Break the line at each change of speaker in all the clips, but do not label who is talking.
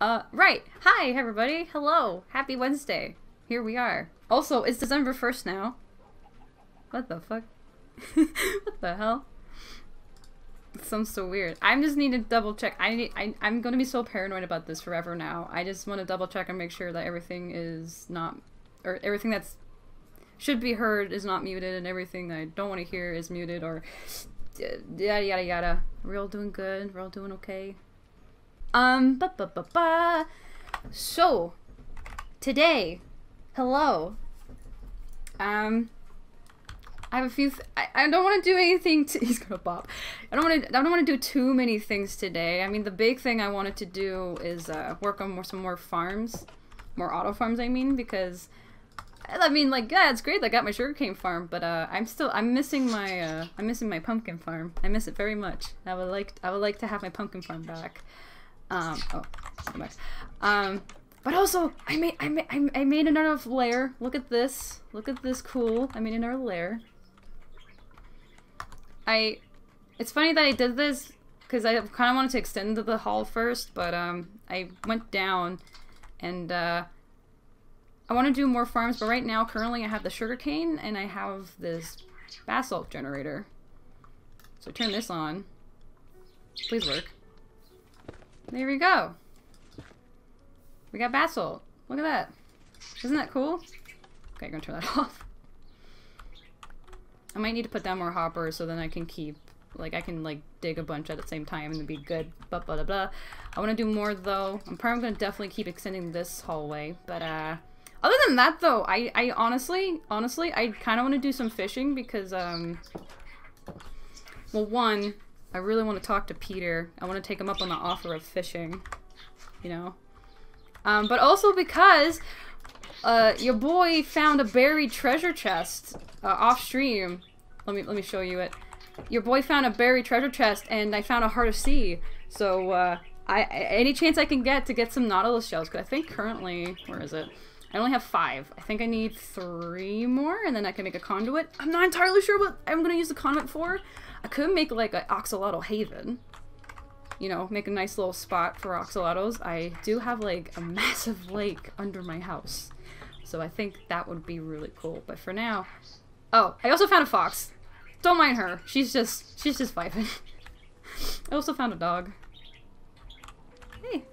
Right. Hi, everybody. Hello. Happy Wednesday. Here we are. Also, it's December 1st now. What the fuck? What the hell? It sounds so weird. I just need to double check. I'm gonna be so paranoid about this forever now. I just want to double check and make sure that everything is not, or everything that's should be heard is not muted, and everything that I don't want to hear is muted, or yada yada yada. We're all doing good. We're all doing okay. So, today, hello. I have a few. I don't want to do anything. He's gonna bop. I don't want to do too many things today. I mean, the big thing I wanted to do is work on some more farms, more auto farms. I mean, because I mean, like, yeah, it's great. I got my sugarcane farm, but I'm missing my pumpkin farm. I miss it very much. I would like to have my pumpkin farm back. Oh, come back. But also, I made another lair. Look at this. Look at this cool. I made another lair. It's funny that I did this because I kind of wanted to extend the hall first, but I went down and I want to do more farms, but right now, currently, I have the sugarcane and I have this basalt generator. So turn this on. Please work. There we go. We got basalt. Look at that. Isn't that cool? Okay, I'm gonna turn that off. I might need to put down more hoppers so then I can keep, like, I can, like, dig a bunch at the same time and it'd be good. Blah, blah, blah, blah. I want to do more, though. I'm probably gonna definitely keep extending this hallway, but, other than that, though, I honestly, I kind of want to do some fishing because, well, one, I really want to talk to Peter. I want to take him up on the offer of fishing, you know? But also because your boy found a buried treasure chest off stream. Let me show you it. Your boy found a buried treasure chest, and I found a heart of sea. So any chance I can get to get some nautilus shells, because I think currently, where is it? I only have 5. I think I need 3 more, and then I can make a conduit. I'm not entirely sure what I'm gonna use the conduit for. I could make like an axolotl haven. You know, make a nice little spot for axolotls. I do have like a massive lake under my house. So I think that would be really cool. But for now... Oh, I also found a fox. Don't mind her. She's just vibing. I also found a dog. Hey.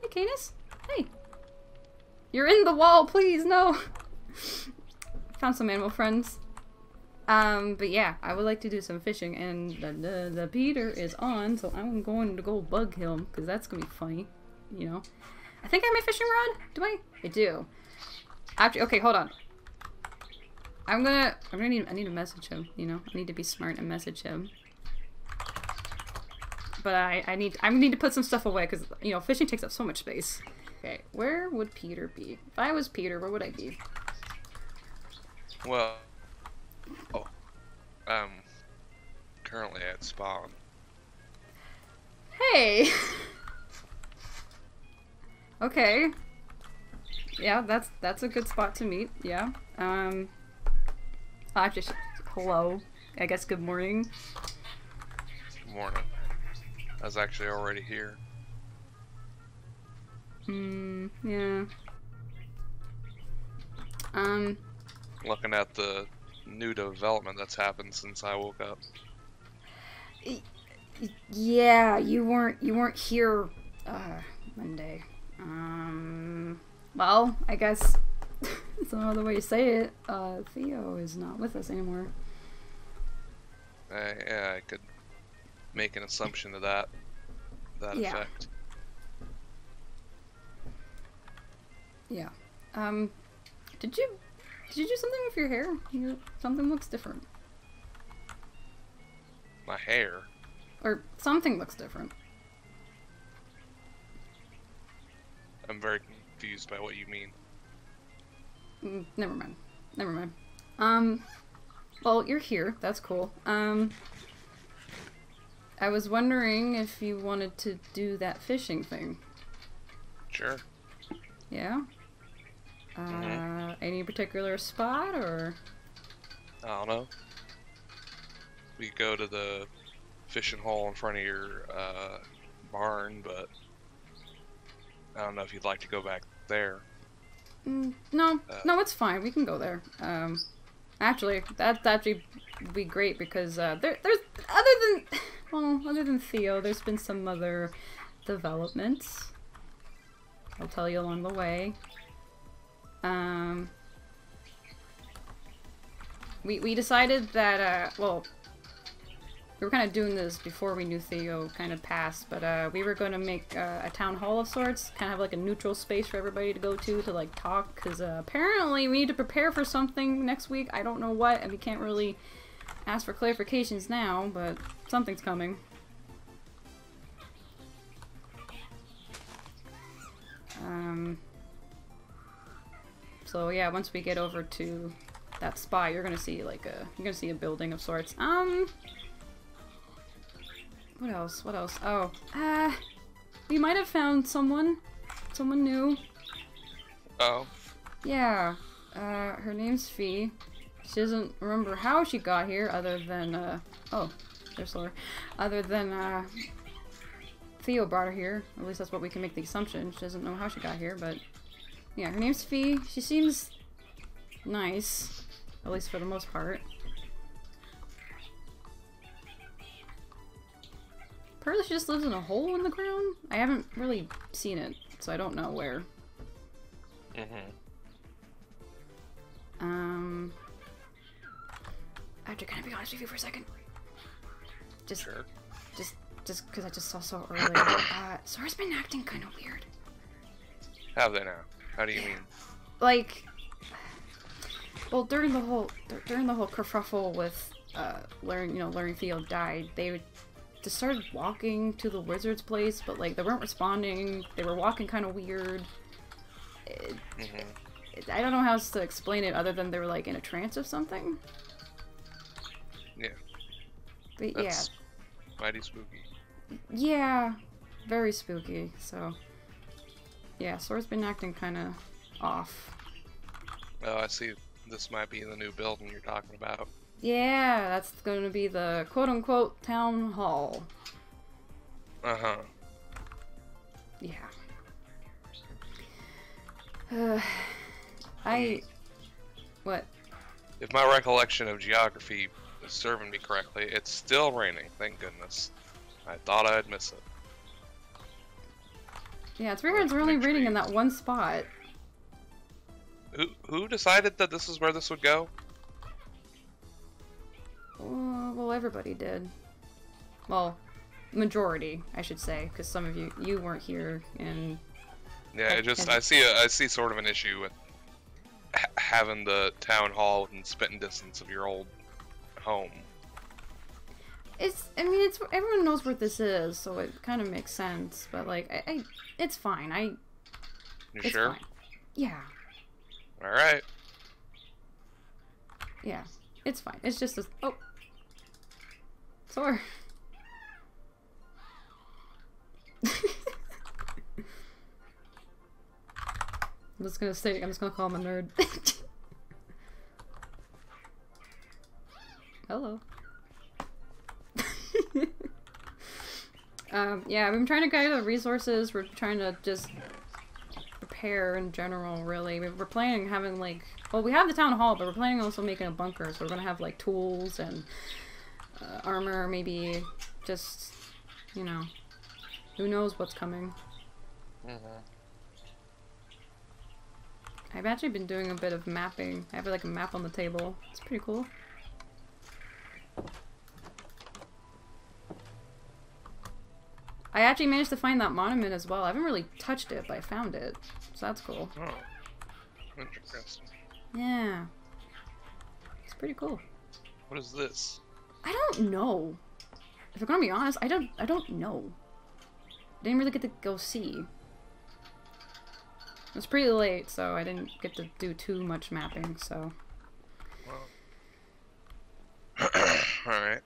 Hey, Canis. Hey. You're in the wall, please, no! Found some animal friends. But yeah, I would like to do some fishing, and the Peter is on, so I'm going to go bug him, because that's gonna be funny, you know. I think I have my fishing rod? Do I? I do. Actually, okay, hold on. I need to message him, you know. I need to be smart and message him. But I need to put some stuff away, because, you know, fishing takes up so much space. Okay, where would Peter be? If I was Peter, where would I be?
Well... Oh, currently at spawn.
Hey! Okay. Yeah, that's a good spot to meet, yeah. Just, hello. I guess good morning.
Good morning. I was actually already here.
Yeah.
Looking at the new development that's happened since I woke up.
Yeah, you weren't here Monday. Well, I guess that's another way to say it. Theo is not with us anymore.
Yeah, I could make an assumption to that
Yeah.
effect.
Yeah. Did you do something with your hair? Something looks different.
My hair?
Or something looks different.
I'm very confused by what you mean.
Never mind. Never mind. Well, you're here. That's cool. I was wondering if you wanted to do that fishing thing.
Sure.
Yeah? Any particular spot, or?
I don't know. We go to the fishing hole in front of your barn, but I don't know if you'd like to go back there.
No, no, it's fine. We can go there. Actually, that'd actually be great because there's other than Theo, there's been some other developments. I'll tell you along the way. We decided that well, we were kind of doing this before we knew Theo kind of passed, but we were going to make a town hall of sorts, kind of have like a neutral space for everybody to go to like talk, because apparently we need to prepare for something next week. I don't know what, and we can't really ask for clarifications now, but something's coming. So yeah, once we get over to that spot, you're gonna see like a building of sorts. What else? What else? Oh, we might have found someone new.
Oh.
Yeah, her name's Fee. She doesn't remember how she got here, other than, oh, there's Laura. Other than, Theo brought her here. At least that's what we can make the assumption. She doesn't know how she got here, but yeah, her name's Fee. She seems nice, at least for the most part. Apparently she just lives in a hole in the ground? I haven't really seen it, so I don't know where. Actually, can I be honest with you for a second?
Sure.
Just because I just saw so early. Sora's been acting kind of weird.
Have they now? How do you mean?
Like, well, during the whole kerfuffle with learning Theo died, they just started walking to the wizard's place, but like they weren't responding. They were walking kind of weird. I don't know how else to explain it other than they were like in a trance or something.
Yeah.
But
that's mighty spooky.
Yeah, very spooky. So yeah, Sora's been acting kind of off.
Oh, I see. This might be the new building you're talking about.
Yeah, that's going to be the quote-unquote town hall.
Uh-huh.
Yeah. What?
If my recollection of geography is serving me correctly, it's still raining, thank goodness. I thought I'd miss it.
Yeah, it's weird it's only raining in that one spot.
Who decided that this is where this would go?
Well, everybody did. Well, majority, I should say, because some of you weren't here, and
yeah, I see sort of an issue with having the town hall within spitting distance of your old home.
I mean, everyone knows where this is, so it kind of makes sense. But like, it's fine.
You sure?
Fine. Yeah.
All right.
Yeah, it's fine. It's just oh, Sora. I'm just gonna call him a nerd. Hello. Yeah, we've been trying to gather the resources. We're trying to just prepare in general, really. We're planning on having, like, well, we have the town hall, but we're planning on also making a bunker, so we're gonna have, like, tools and armor, maybe just, you know, who knows what's coming. I've actually been doing a bit of mapping. I have, like, a map on the table. It's pretty cool. I actually managed to find that monument as well. I haven't really touched it, but I found it. So that's cool.
Oh, interesting.
Yeah. It's pretty cool.
What is this?
I don't know. If I'm gonna be honest, I don't know. Didn't really get to go see. It was pretty late, so I didn't get to do too much mapping, so.
Well. Alright.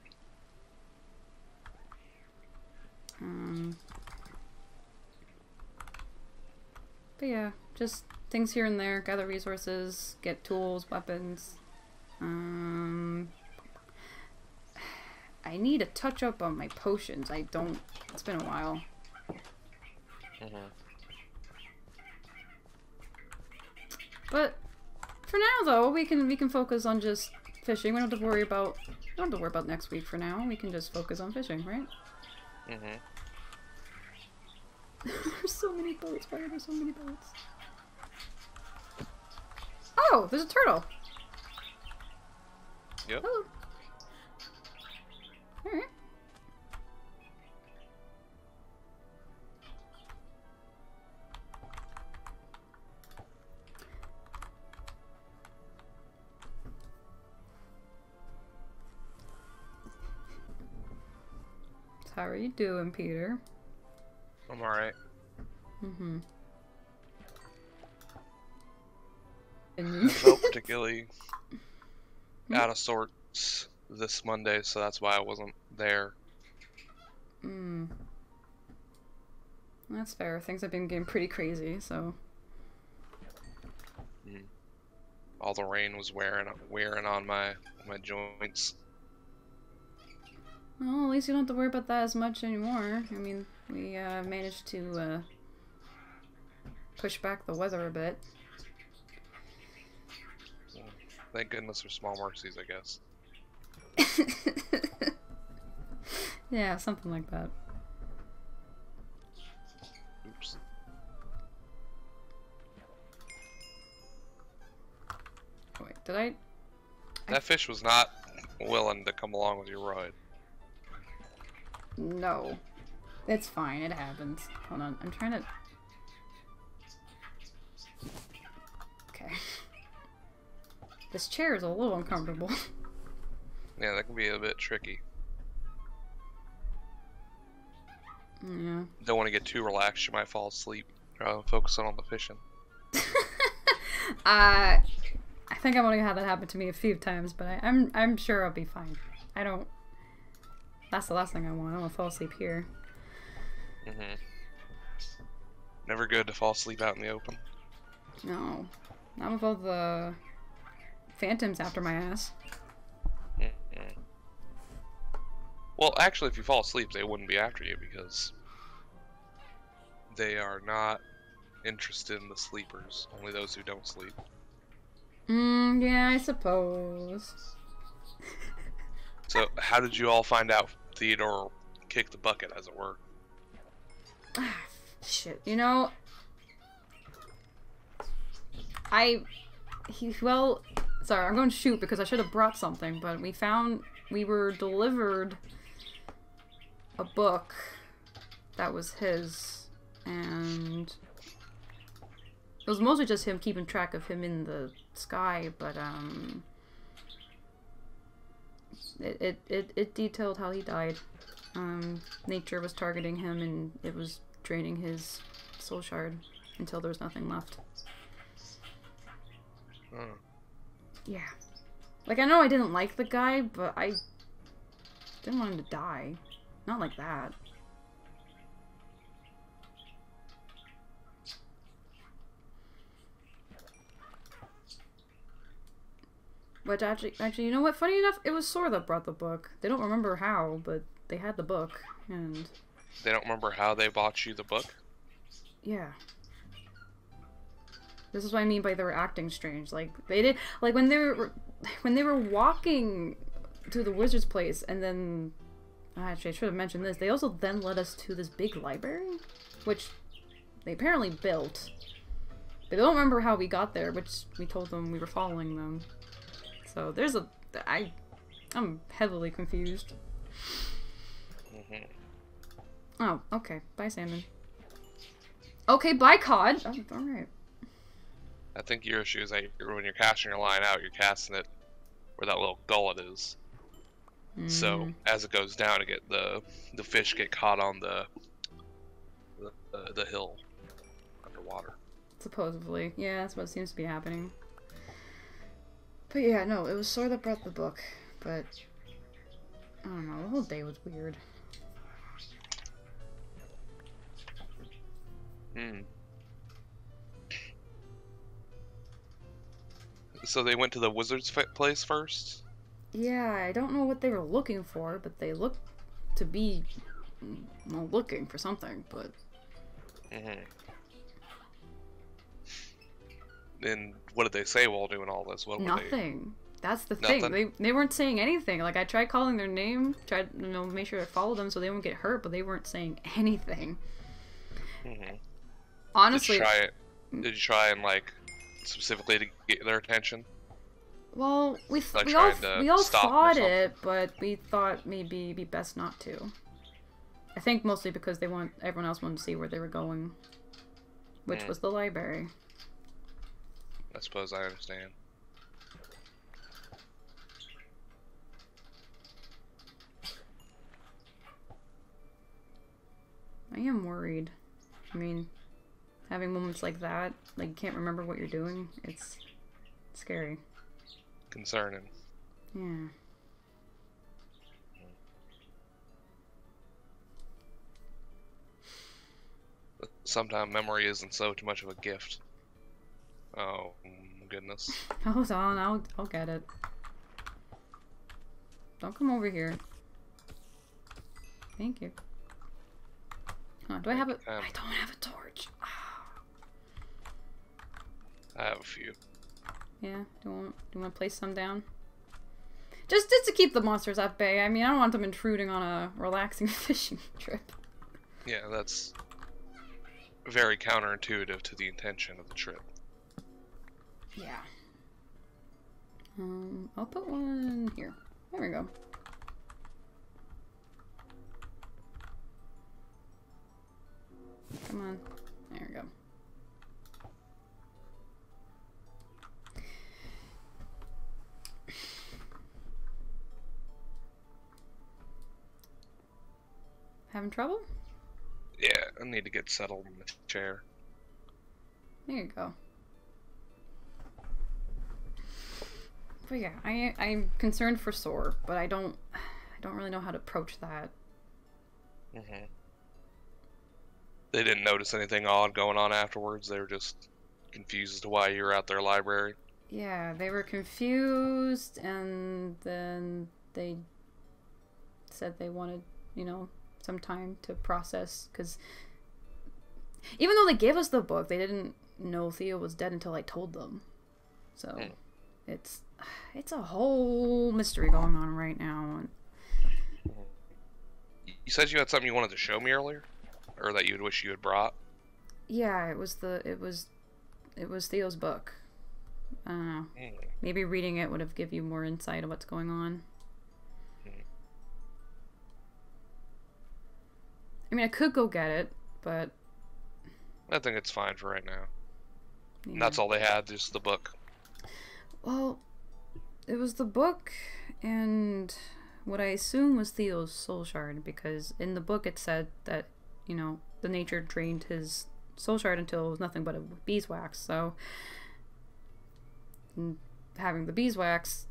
But yeah, just things here and there, gather resources, get tools, weapons. I need to touch up on my potions. It's been a while. But for now, though, we can focus on just fishing. We don't have to worry about next week for now. We can just focus on fishing, right?
Mm-hmm.
There's so many boats. Why are there so many boats? Oh, there's a turtle.
Yep.
Oh. Alright. How are you doing, Peter?
I'm alright.
Mm-hmm.
I felt particularly out of sorts this Monday, so that's why I wasn't there.
That's fair. Things have been getting pretty crazy, so...
All the rain was wearing on my joints.
Well, at least you don't have to worry about that as much anymore. I mean, we managed to push back the weather a bit.
Well, thank goodness for small mercies, I guess.
Yeah, something like that.
Oops.
Oh, wait, did I...
That fish was not willing to come along with your ride.
No. It's fine, it happens. Hold on, I'm trying to... Okay. This chair is a little uncomfortable.
Yeah, that can be a bit tricky.
Yeah.
Don't want to get too relaxed, you might fall asleep. Focusing on the fishing.
I think I've only had that happen to me a few times, but I'm sure I'll be fine. I don't... That's the last thing I want. I don't want to fall asleep here.
Mm-hmm. Never good to fall asleep out in the open.
No. Not with all the phantoms after my ass.
Mm-hmm. Well, actually, if you fall asleep, they wouldn't be after you because they are not interested in the sleepers. Only those who don't sleep.
Yeah, I suppose.
So, how did you all find out Theodore kicked the bucket, as it were?
Shit, you know... Well, sorry, I'm going to shoot because I should have brought something, but we were delivered a book that was his, and it was mostly just him keeping track of him in the sky, but, it detailed how he died. Nature was targeting him, and it was draining his soul shard until there was nothing left. Yeah. Like, I know I didn't like the guy, but I didn't want him to die. Not like that. But actually, you know what? Funny enough, it was Sora that brought the book. They don't remember how, but they had the book, and...
They don't remember how they bought you the book?
Yeah. This is what I mean by they were acting strange. Like, they did... Like, when they were walking to the wizard's place, and then... Actually, I should have mentioned this. They also then led us to this big library, which they apparently built. They don't remember how we got there, which we told them we were following them. So there's a... I'm heavily confused.
Mm-hmm.
Oh, okay. Bye, salmon. Okay, bye, cod. Oh, alright.
I think your issue is that when you're casting your line out, you're casting it where that little gullet is. So as it goes down, the fish get caught on the hill underwater.
Supposedly, yeah, that's what seems to be happening. But yeah, no, it was Sora that brought the book, but I don't know, the whole day was weird.
So they went to the wizard's place first?
Yeah, I don't know what they were looking for, but they looked to be, well, looking for something, but...
And what did they say while doing all this? What were
Nothing. That's the
Nothing?
thing. They weren't saying anything. Like, I tried calling their name, tried, you know, make sure to follow them so they won't get hurt, but they weren't saying anything.
Mm-hmm.
Honestly.
Did you try and, like, specifically to get their attention?
Well, we
Like
all
stop
thought
or
it, but we thought maybe it'd be best not to. I think mostly because everyone else wanted to see where they were going, which was the library.
I suppose I understand.
I am worried. I mean, having moments like that, like you can't remember what you're doing, it's scary.
Concerning.
Yeah.
Sometimes memory isn't so much of a gift. Oh, goodness.
Hold on, I'll get it. Don't come over here. Thank you. Oh, do I have a... I don't have a torch.
I have a few.
Yeah, do you want to place some down? Just to keep the monsters at bay. I mean, I don't want them intruding on a relaxing fishing trip.
Yeah, that's very counterintuitive to the intention of the trip.
Yeah. I'll put one here. There we go. Come on. There we go. Having trouble?
Yeah, I need to get settled in the chair.
There you go. But yeah, I'm concerned for Soar, but I don't really know how to approach that.
Mm-hmm. They didn't notice anything odd going on afterwards. They were just confused as to why you were at their library.
Yeah, they were confused, and then they said they wanted, you know, some time to process, because even though they gave us the book, they didn't know Theo was dead until I told them. So it's a whole mystery going on right now.
You said you had something you wanted to show me earlier, or that you'd wish you had brought.
Yeah, it was Theo's book. I don't know. Maybe reading it would have given you more insight of what's going on. I mean, I could go get it, but
I think it's fine for right now.
yeah.
And that's all they had, just the book.
Well, it was the book and what I assume was Theo's soul shard, because in the book it said that, you know, the nature drained his soul shard until it was nothing but a beeswax. So, having the beeswax,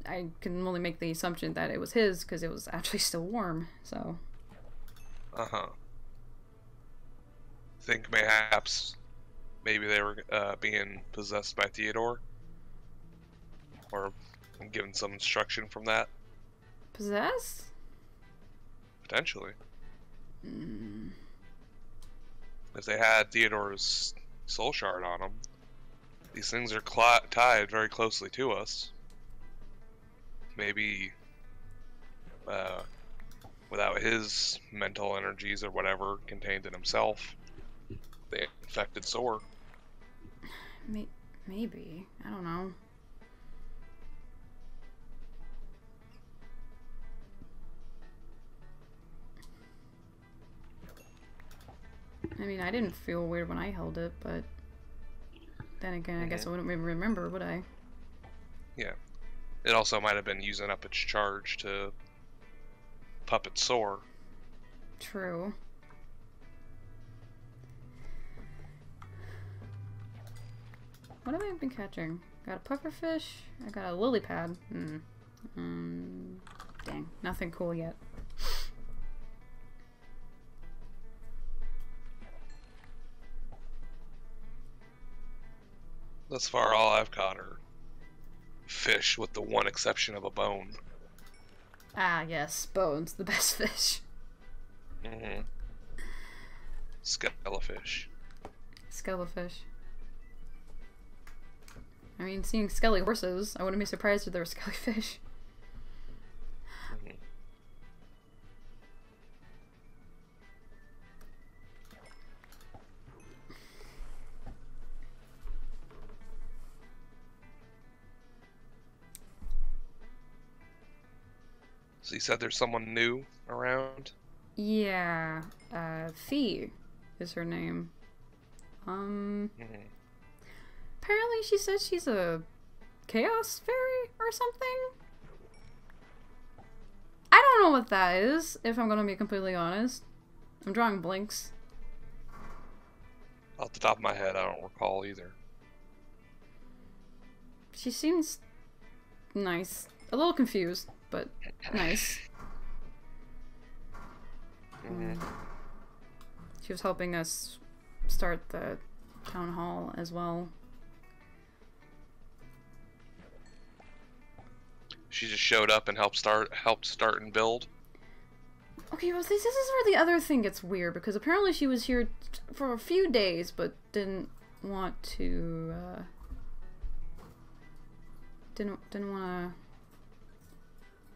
I can only make the assumption that it was his because it was actually still warm. So.
Think maybe they were being possessed by Theodore? Or given some instruction from that?
Possessed?
Potentially. If they had Theodore's soul shard on them, these things are tied very closely to us. Maybe without his mental energies or whatever contained in himself, they infected Soar.
Maybe. I don't know. I mean, I didn't feel weird when I held it, but then again, I guess I wouldn't remember, would I?
Yeah. It also might have been using up its charge to puppet Soar.
True. What have I been catching? Got a pufferfish. I got a lily pad. Dang, nothing cool yet.
Thus far, all I've caught are fish, with the one exception of a bone.
Ah, yes, bones, the best fish.
Skelefish.
Skelefish. I mean, seeing skelly horses, I wouldn't be surprised if there were skelly fish.
Mhm. So you said there's someone new around?
Yeah, Fee is her name.
Mhm.
Apparently she says she's a chaos fairy or something. I don't know what that is, if I'm gonna be completely honest. I'm drawing blinks.
Off the top of my head, I don't recall either.
She seems nice. A little confused, but nice.
Mhm.
She was helping us start the town hall as well.
She just showed up and helped start and build.
Okay, well, this is where the other thing gets weird, because apparently she was here for a few days, but didn't want to, didn't want to,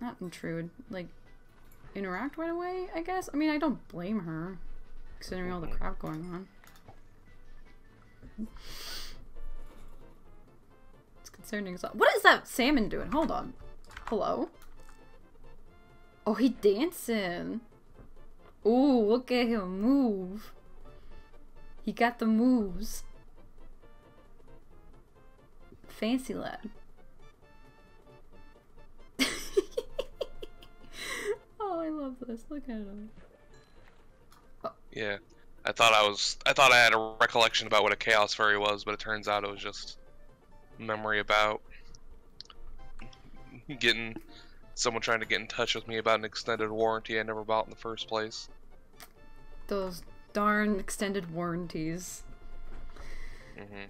not intrude, like, interact right away, I guess? I mean, I don't blame her, considering all the crap going on. It's concerning. What is that salmon doing? Hold on. Hello? Oh, he dancing. Ooh, look at him move. He got the moves. Fancy lad. Oh, I love this. Look at him. Oh.
Yeah. I thought I had a recollection about what a chaos fairy was, but it turns out it was just memory about someone trying to get in touch with me about an extended warranty I never bought in the first place.
Those darn extended warranties.
Mhm.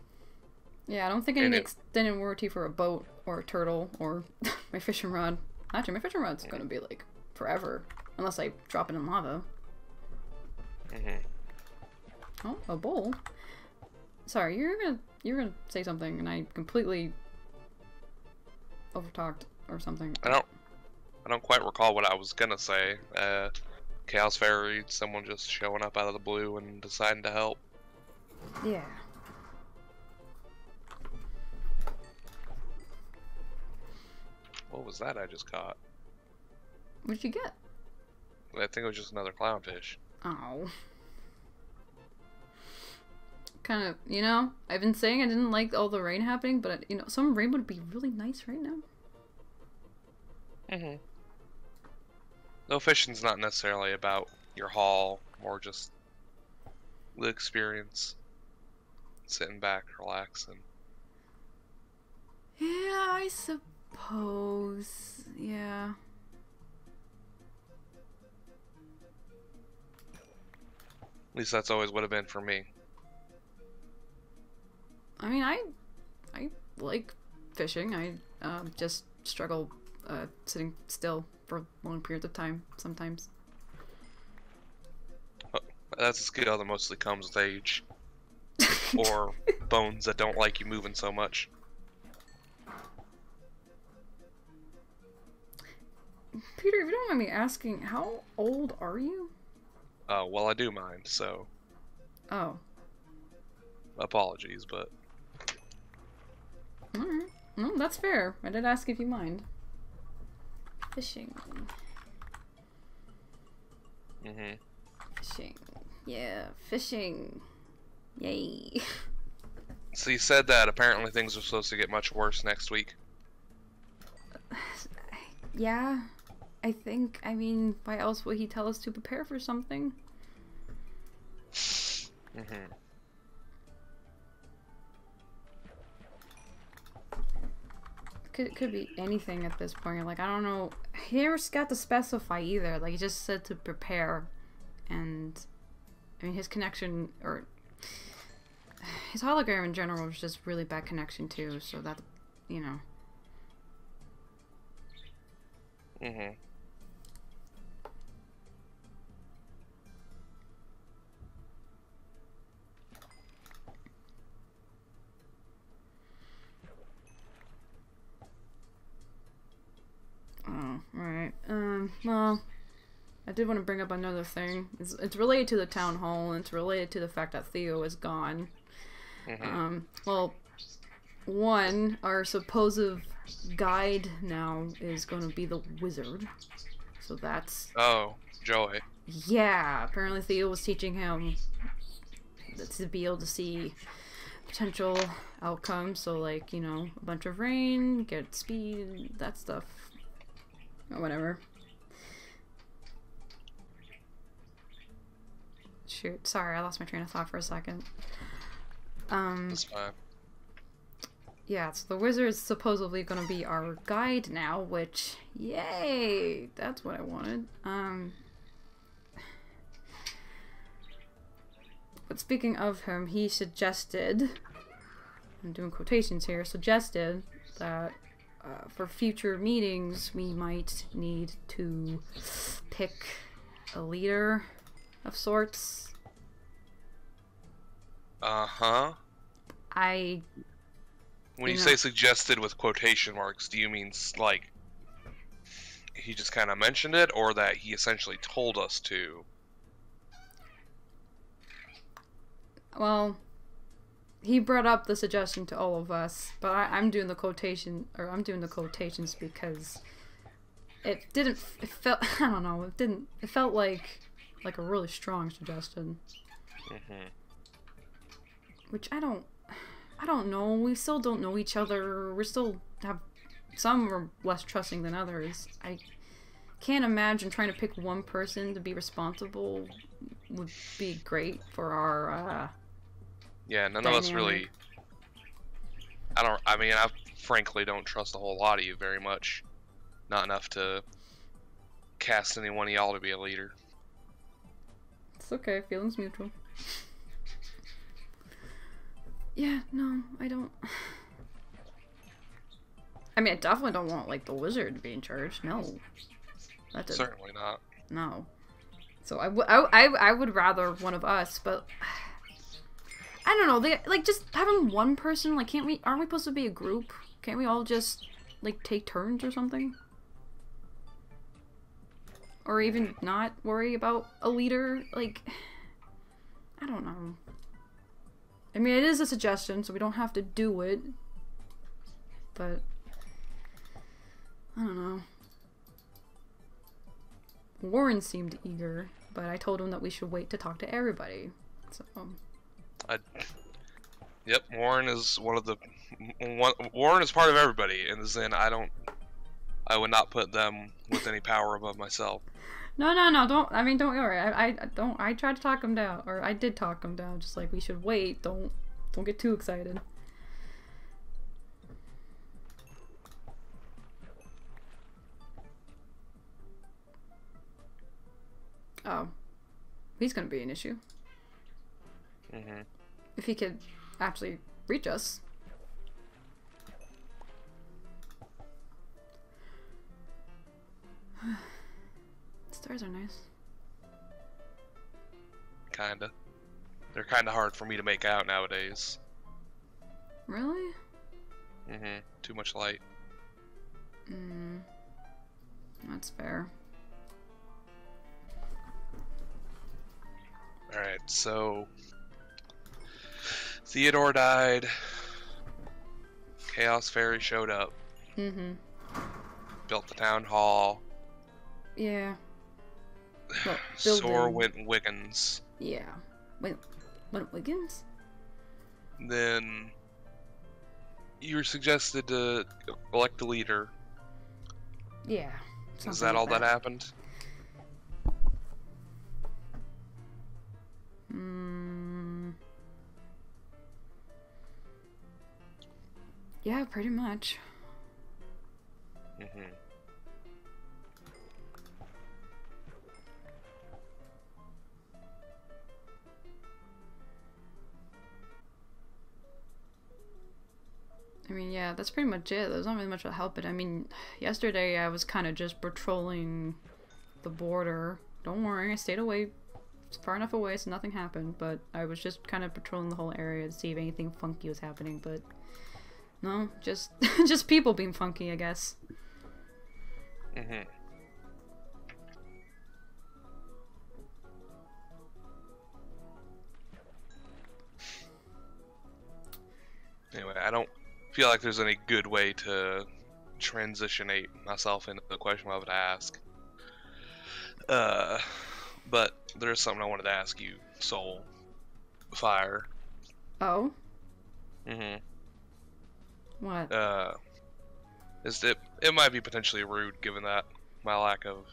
Yeah, I don't think I need an extended warranty for a boat or a turtle or my fishing rod. Actually, my fishing rod's gonna be like forever, unless I drop it in lava.
Mhm.
Oh, a bowl. Sorry, you're gonna say something, and I completely overtalked or something.
I don't quite recall what I was gonna say. Chaos fairy, someone just showing up out of the blue and deciding to help.
Yeah.
What was that I just caught?
What'd you get?
I think it was just another clownfish.
Oh. Kind of, you know, I've been saying I didn't like all the rain happening, but, you know, some rain would be really nice right now.
Mhm. Though fishing's not necessarily about your haul, more just the experience. Sitting back, relaxing.
Yeah, I suppose. Yeah.
At least that's always would have been for me.
I mean, I like fishing. I just struggle sitting still for long periods of time sometimes.
That's a skill that mostly comes with age. Or bones that don't like you moving so much.
Peter, if you don't mind me asking, how old are you?
Well, I do mind, so
Oh.
apologies, but
Alright. No, that's fair. I did ask if you mind. Fishing.
mhm.
Fishing. Yeah, fishing. Yay.
So you said that apparently things are supposed to get much worse next week.
Yeah, I think. I mean, why else would he tell us to prepare for something?
Mhm.
Could be anything at this point. Like, I don't know. He never got to specify either. Like, he just said to prepare. And, I mean, his connection, or his hologram in general was just really bad connection too. So that, you know.
Mhm.
Well, I did want to bring up another thing. It's related to the town hall, and it's related to the fact that Theo is gone. Well, one, our supposed guide now is going to be the wizard. So that's...
Oh, Joey.
Yeah, apparently Theo was teaching him to be able to see potential outcomes. So, like, you know, a bunch of rain, get speed, that stuff. Or whatever. Shoot, sorry, I lost my train of thought for a second.
That's fine.
Yeah, so the wizard is supposedly going to be our guide now, which, yay! That's what I wanted. But speaking of him, he suggested, I'm doing quotations here, suggested that for future meetings we might need to pick a leader of sorts.
Uh-huh. When you say suggested with quotation marks, do you mean, like, he just kind of mentioned it, or that he essentially told us to?
Well, he brought up the suggestion to all of us, but I'm doing the quotation, or I'm doing the quotations because it felt, I don't know, it felt like a really strong suggestion. Which I don't know. We still don't know each other. We still have some are less trusting than others. I can't imagine trying to pick one person to be responsible would be great for our
yeah, none
dynamic.
of us really. I mean, I frankly don't trust a whole lot of you very much. Not enough to cast any one of y'all to be a leader.
It's okay. Feelings mutual. Yeah, no, I don't. I mean, I definitely don't want, like, the wizard to be in charge. No. That didn't.
Certainly not.
No. So I would rather one of us, but I don't know. They, like, just having one person, like, aren't we supposed to be a group? Can't we all just, like, take turns or something? Or even not worry about a leader? Like, I don't know. I mean, it is a suggestion, so we don't have to do it. But I don't know. Warren seemed eager, but I told him that we should wait to talk to everybody. So
yep, Warren is Warren is part of everybody, and then I would not put them with any power above myself.
No, don't worry. I tried to talk him down, or I did talk him down, just like we should wait. Don't get too excited. Oh. He's gonna be an issue. If he could actually reach us. Stars are nice.
Kinda. They're kinda hard for me to make out nowadays.
Really?
Too much light.
That's fair.
Alright, so Theodore died. Chaos Fairy showed up. Built the town hall.
Yeah. Well,
Sore went Wiggins.
Yeah. Went Wiggins?
Then you were suggested to elect a leader.
Yeah.
Is that all that happened?
Yeah, pretty much. I mean, yeah, that's pretty much it. There's not really much to help it. I mean, yesterday I was kind of just patrolling the border. Don't worry, I stayed away, far enough away so nothing happened, but I was just kind of patrolling the whole area to see if anything funky was happening, but no, just just people being funky, I guess.
Anyway, I don't feel like there's any good way to transitionate myself into the question I would ask. But there's something I wanted to ask you, Soul. Fire.
Oh?
Mm-hmm.
What?
It might be potentially rude given that my lack of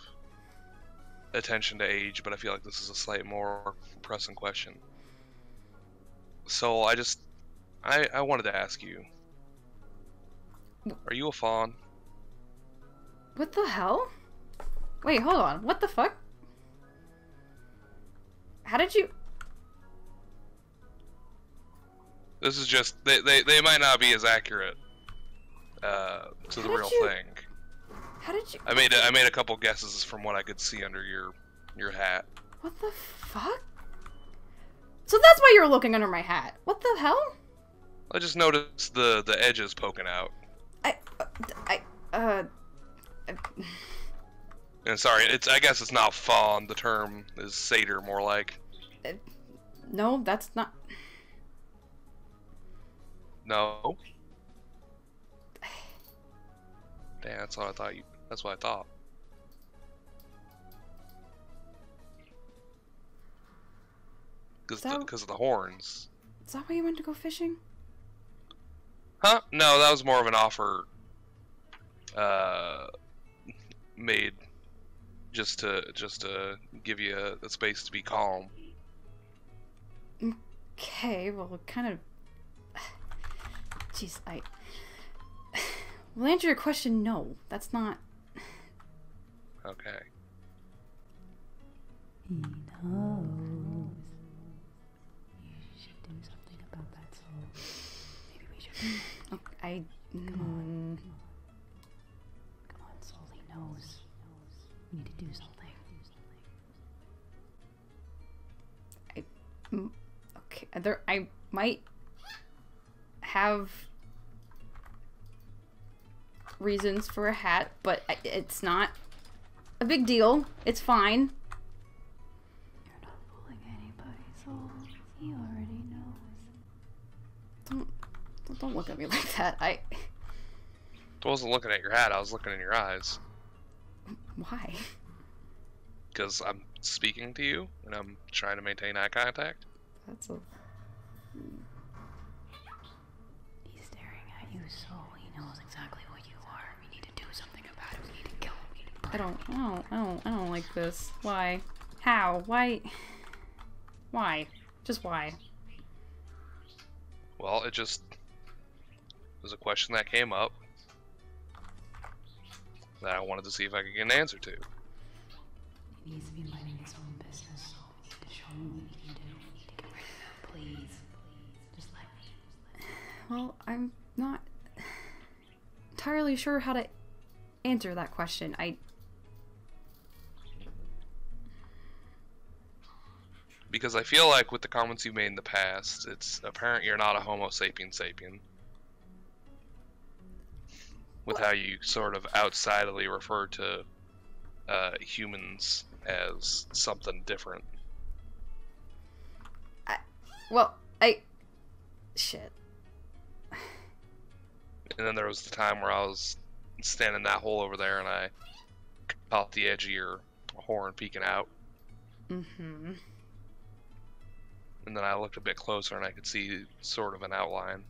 attention to age, but I feel like this is a slightly more pressing question. So I wanted to ask you, are you a fawn?
What the hell? Wait, hold on. What the fuck? How did you...
This is just they might not be as accurate to the real thing.
How did you...
I made a couple guesses from what I could see under your hat.
What the fuck? So that's why you were looking under my hat. What the hell?
I just noticed the edges poking out. And sorry, I guess it's not fawn. The term is satyr, more like.
No, that's not...
No. Damn, that's what I thought you. That's what I thought. Because of the horns.
Is that why you went to go fishing?
Huh? No, that was more of an offer. Made just to give you a space to be calm.
Okay, well, kind of... Jeez, Well, answer your question, no. That's not...
Okay.
He knows. You should do something about that, Soul. Maybe we should...
Okay,
Come on, Soul, he knows. We need to do something.
Okay, I might have reasons for a hat, but it's not a big deal. It's fine.
You're not fooling anybody, Soul. He already knows.
Don't look at me like that.
I wasn't looking at your hat. I was looking in your eyes.
Why?
Because I'm speaking to you and I'm trying to maintain eye contact.
That's a...
He's staring at you, Soul. He knows exactly what you are. We need to do something about it. We need to kill him. We need to burn him.
I don't like this. Why? How? Why? Why? Just why?
Well, it was a question that came up that I wanted to see if I could get an answer to.
He needs to be minding his own business, so we need to show him what we can do. We need to get rid of him, please. Just let me.
Well, I'm not entirely sure how to answer that question.
Because I feel like with the comments you made in the past, it's apparent you're not a Homo sapien sapien. With how you sort of outsidedly refer to humans as something different.
Shit.
And then there was the time where I was standing in that hole over there and I caught the edge of your horn peeking out.
Mm-hmm.
And then I looked a bit closer and I could see sort of an outline.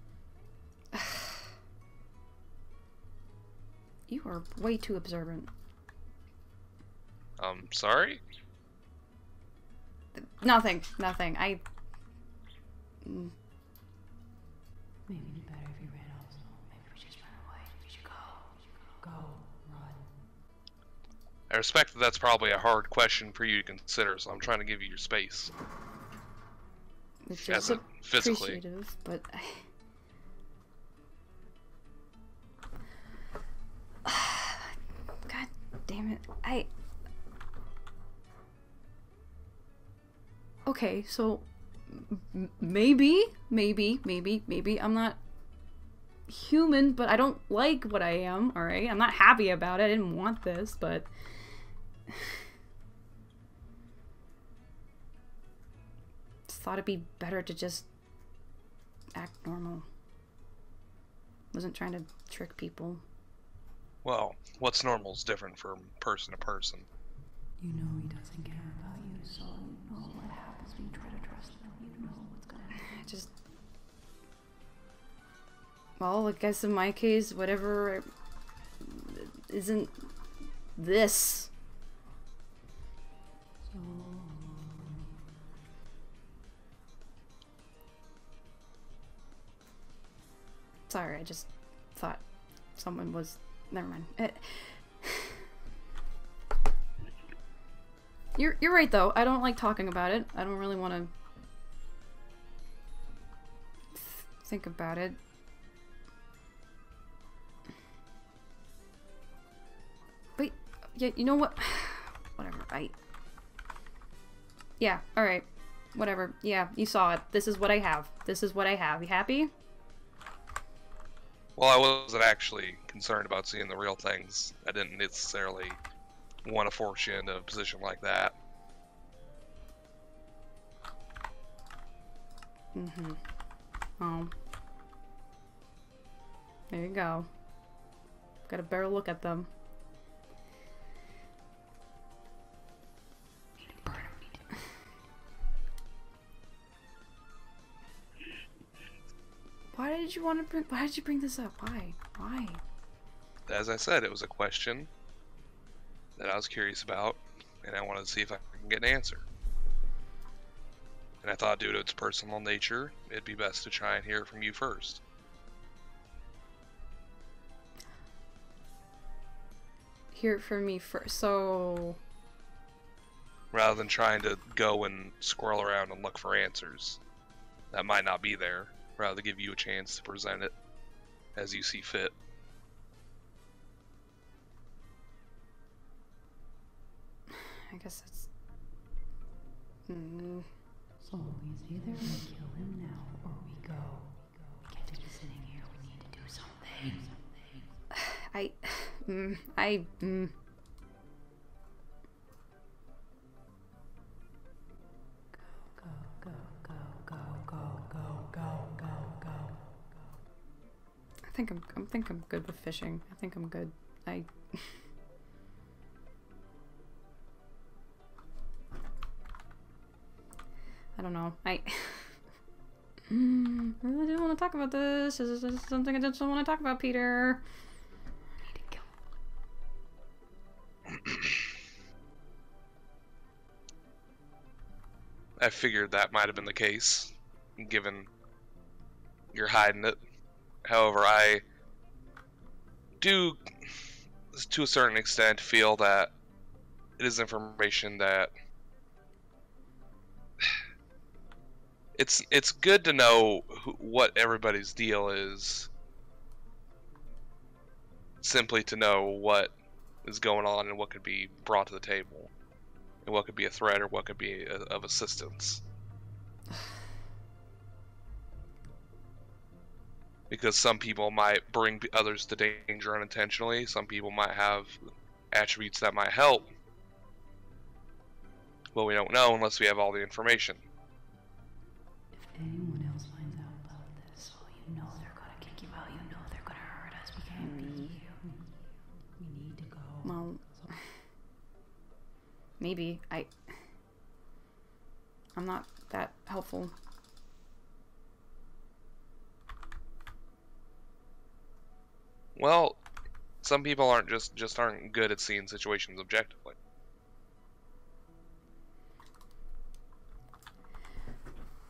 You are way too observant.
Sorry?
Nothing.
Maybe it'd be better if you ran off, Soul. Maybe we just ran away. We should go. Go. Run.
I respect that that's probably a hard question for you to consider, so I'm trying to give you your space.
Which
As
is
physically.
appreciative, but God damn it. Okay, so maybe I'm not human, but I don't like what I am, alright? I'm not happy about it. I didn't want this, but just thought it'd be better to just act normal. Wasn't trying to trick people.
Well, what's normal is different from person to person.
You know he doesn't care about you, so you know what happens when you try to trust him. You know what's gonna happen.
Just... Well, I guess in my case, whatever isn't this.
So...
Sorry, I just thought someone was... Never mind. You're right, though. I don't like talking about it. I don't really want to think about it. But, yeah, you know what? Whatever, Yeah, alright. Whatever. Yeah, you saw it. This is what I have. This is what I have. You happy?
Well, I wasn't actually concerned about seeing the real things. I didn't necessarily want to force you into a position like that.
Mm-hmm. Oh. There you go. Got a better look at them. Why did you want to bring? Why did you bring this up? Why? Why?
As I said, it was a question that I was curious about, and I wanted to see if I can get an answer. And I thought, due to its personal nature, it'd be best to try and hear it from you first.
Hear it from me first. So...
Rather than trying to go and squirrel around and look for answers that might not be there, rather give you a chance to present it as you see fit.
I guess that's...
So it's either we kill him now or we go. We can't just be sitting here. We need to do something. Go, go, go, go, go, go, go, go, go.
I think I'm good with fishing. I think I'm good. I don't know. I really didn't want to talk about this. This is something I just don't want to talk about, Peter.
We need to kill him.
I figured that might have been the case, given you're hiding it. However, I do, to a certain extent, feel that it is information that it's good to know what everybody's deal is, simply to know what is going on and what could be brought to the table, and what could be a threat or what could be of assistance. Because some people might bring others to danger unintentionally, some people might have attributes that might help, but we don't know unless we have all the information.
If anyone else finds out about this, well, you know they're gonna kick you out. You know they're gonna hurt us. We can't be here. We need to go.
Well, maybe I'm not that helpful.
Well, some people aren't just aren't good at seeing situations objectively.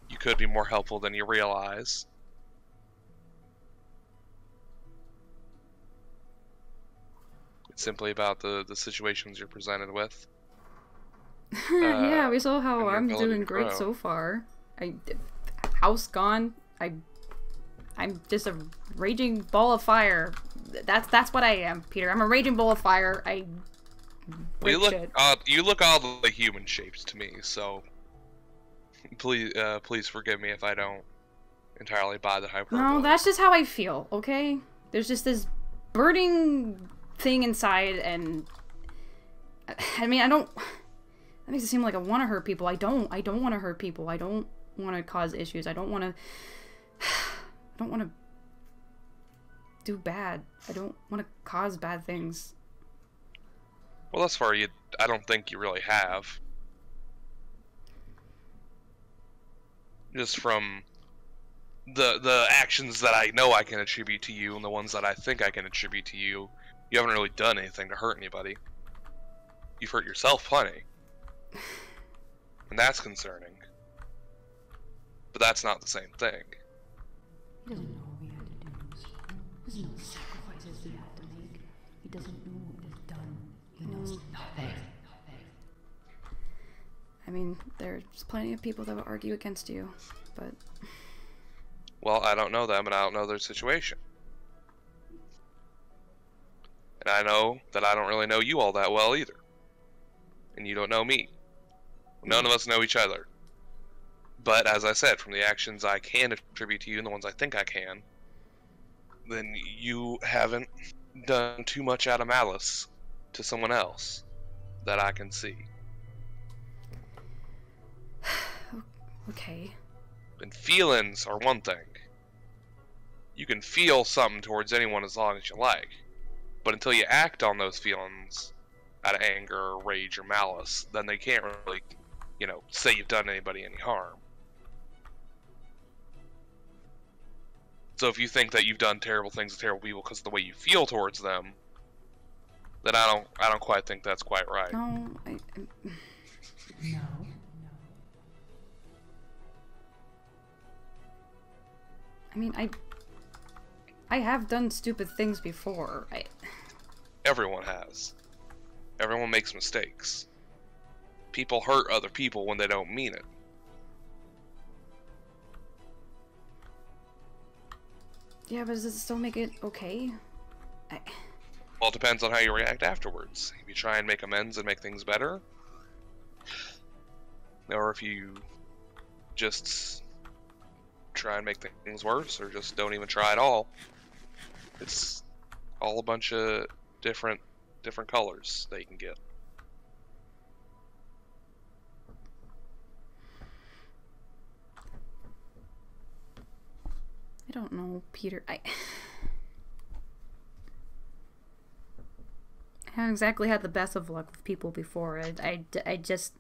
You could be more helpful than you realize. It's simply about the situations you're presented with.
Yeah, we saw how
your
I'm
ability
doing
to
great
grow.
so far. House gone. I'm just a raging ball of fire. That's what I am, Peter. I'm a raging ball of fire. I break shit.
You look all the human shapes to me, so please forgive me if I don't entirely buy the hyperbole.
No, that's just how I feel, okay? There's just this burning thing inside, and I mean, I don't... That makes it seem like I want to hurt people. I don't want to hurt people. I don't want to cause issues. I don't want to... do bad. I don't want to cause bad things.
Well, thus far, I don't think you really have. Just from the actions that I know I can attribute to you and the ones that I think I can attribute to you, you haven't really done anything to hurt anybody. You've hurt yourself plenty. And that's concerning. But that's not the same thing.
He doesn't know what we had to do. There's no sacrifices we had to make. He doesn't know what we've done. He knows nothing.
I mean, there's plenty of people that would argue against you, but...
Well, I don't know them, and I don't know their situation. And I know that I don't really know you all that well either. And you don't know me. None of us know each other. But, as I said, from the actions I can attribute to you and the ones I think I can, then you haven't done too much out of malice to someone else that I can see.
Okay.
And feelings are one thing. You can feel something towards anyone as long as you like. But until you act on those feelings out of anger or rage or malice, then they can't really, say you've done anybody any harm. So if you think that you've done terrible things to terrible people because of the way you feel towards them, then I don't quite think that's quite right.
No,
No.
I mean, I have done stupid things before.
Everyone has. Everyone makes mistakes. People hurt other people when they don't mean it.
Yeah, but does it still make it okay?
Well, it depends on how you react afterwards. If you try and make amends and make things better, or if you just try and make things worse, or just don't even try at all. It's all a bunch of different colors that you can get.
I don't know, Peter. I haven't exactly had the best of luck with people before. I just...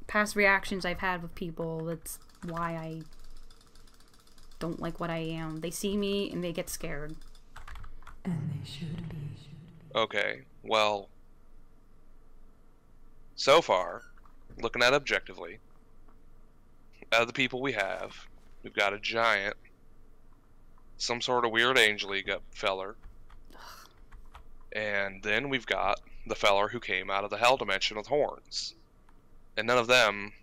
Past reactions I've had with people, that's why I don't like what I am. They see me and they get scared.
And they should be.
Okay, well, so far, looking at it objectively, out of the people we have, we've got a giant, some sort of weird angel feller, and then we've got the feller who came out of the hell dimension with horns. And none of them,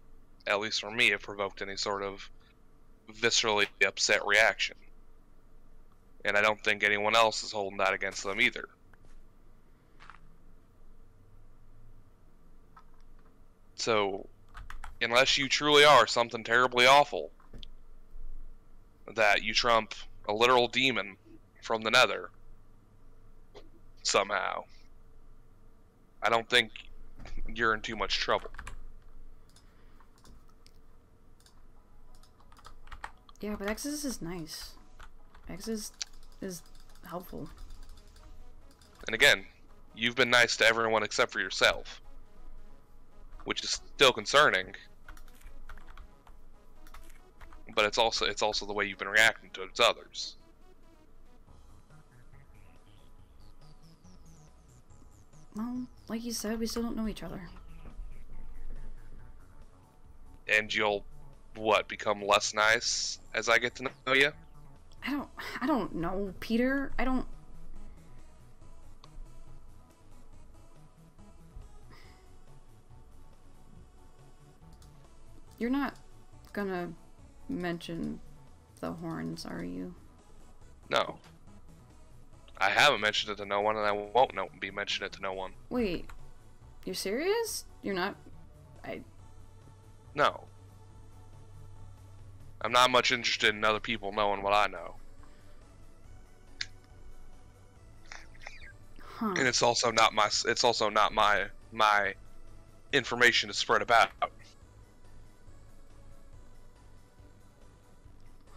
at least for me, have provoked any sort of viscerally upset reaction. And I don't think anyone else is holding that against them either. So, unless you truly are something terribly awful, that you trump a literal demon from the nether, somehow, I don't think you're in too much trouble.
Yeah, but Exodus is nice. Exodus is helpful.
And again, you've been nice to everyone except for yourself, which is still concerning. But it's also the way you've been reacting towards others.
Well, like you said, we still don't know each other.
And you'll, become less nice as I get to know you?
I don't know, Peter. I don't... You're not gonna mention the horns, are you?
No. I haven't mentioned it to no one, and I won't be mentioning it to no one.
Wait, you're serious? You're not...
No. I'm not much interested in other people knowing what I know.
Huh.
And it's also not my information to spread about.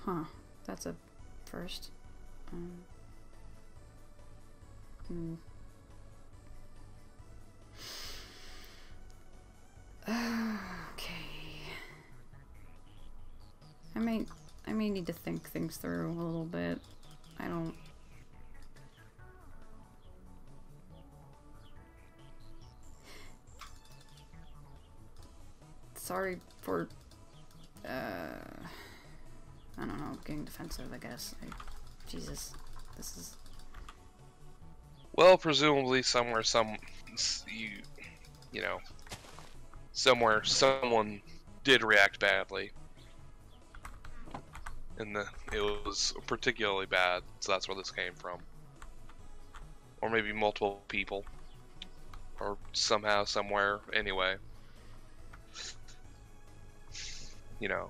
Huh. That's a first. Okay. I may need to think things through a little bit. I don't... Sorry for, I don't know, getting defensive, I guess. Jesus, this is...
Well, presumably somewhere you know, somewhere someone did react badly. And it was particularly bad, so that's where this came from. Or maybe multiple people. Or somehow, somewhere, anyway. You know.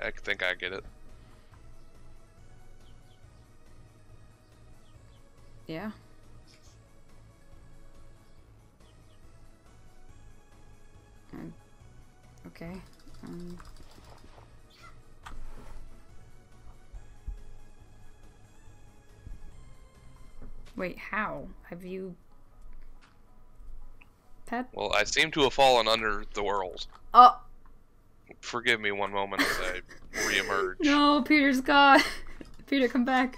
I think I get it.
Yeah. Okay. Wait, how? Have you... Pet?
Well, I seem to have fallen under the world.
Oh!
Forgive me one moment as I re-emerge.
No, Peter's gone! Peter, come back.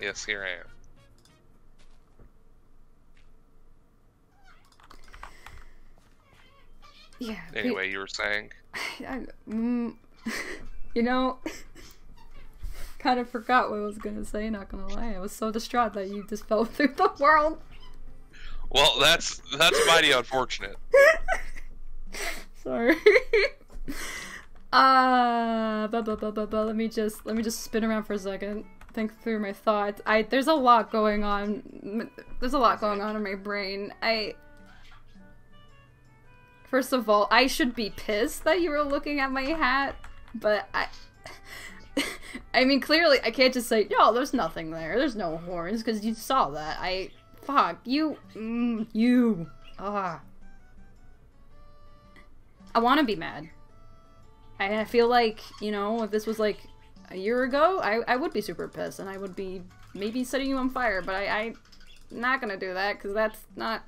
Yes, here I am.
Yeah.
Anyway, you were saying?
You know... kind of forgot what I was gonna say, not gonna lie. I was so distraught that you just fell through the world.
Well, that's mighty unfortunate.
Sorry. Let me just spin around for a second. Think through my thoughts. There's a lot going on. There's a lot going on in my brain. First of all, I should be pissed that you were looking at my hat, but I mean, clearly, I can't just say, yo, there's nothing there. There's no horns, because you saw that. Fuck, you. I want to be mad. I feel like, you know, if this was like a year ago, I would be super pissed, and I would be maybe setting you on fire, but I'm not gonna do that, because that's not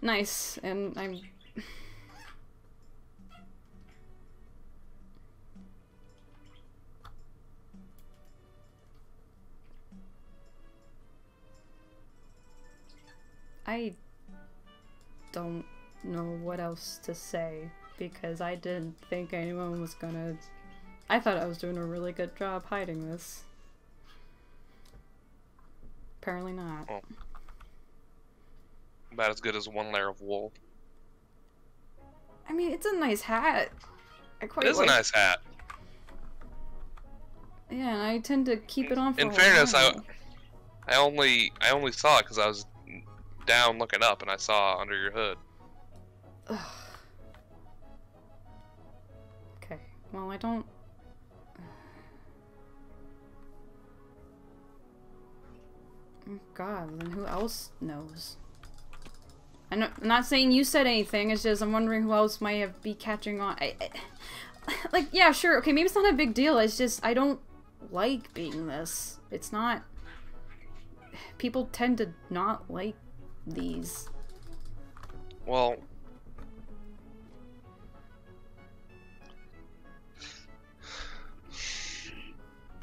nice, and I'm... I don't know what else to say, because I didn't think anyone was gonna... I thought I was doing a really good job hiding this. Apparently not.
Well, about as good as one layer of wool.
I mean, it's a nice hat.
It is a nice hat.
Yeah, and I tend to keep it on for
In fairness, I only saw it because I was down looking up and I saw under your hood.
Ugh. Okay, well, I don't... Oh god, then who else knows? I'm not saying you said anything, it's just I'm wondering who else might be catching on. Like, yeah, sure, okay, maybe it's not a big deal, it's just I don't like being this. It's not... People tend to not like these.
Well...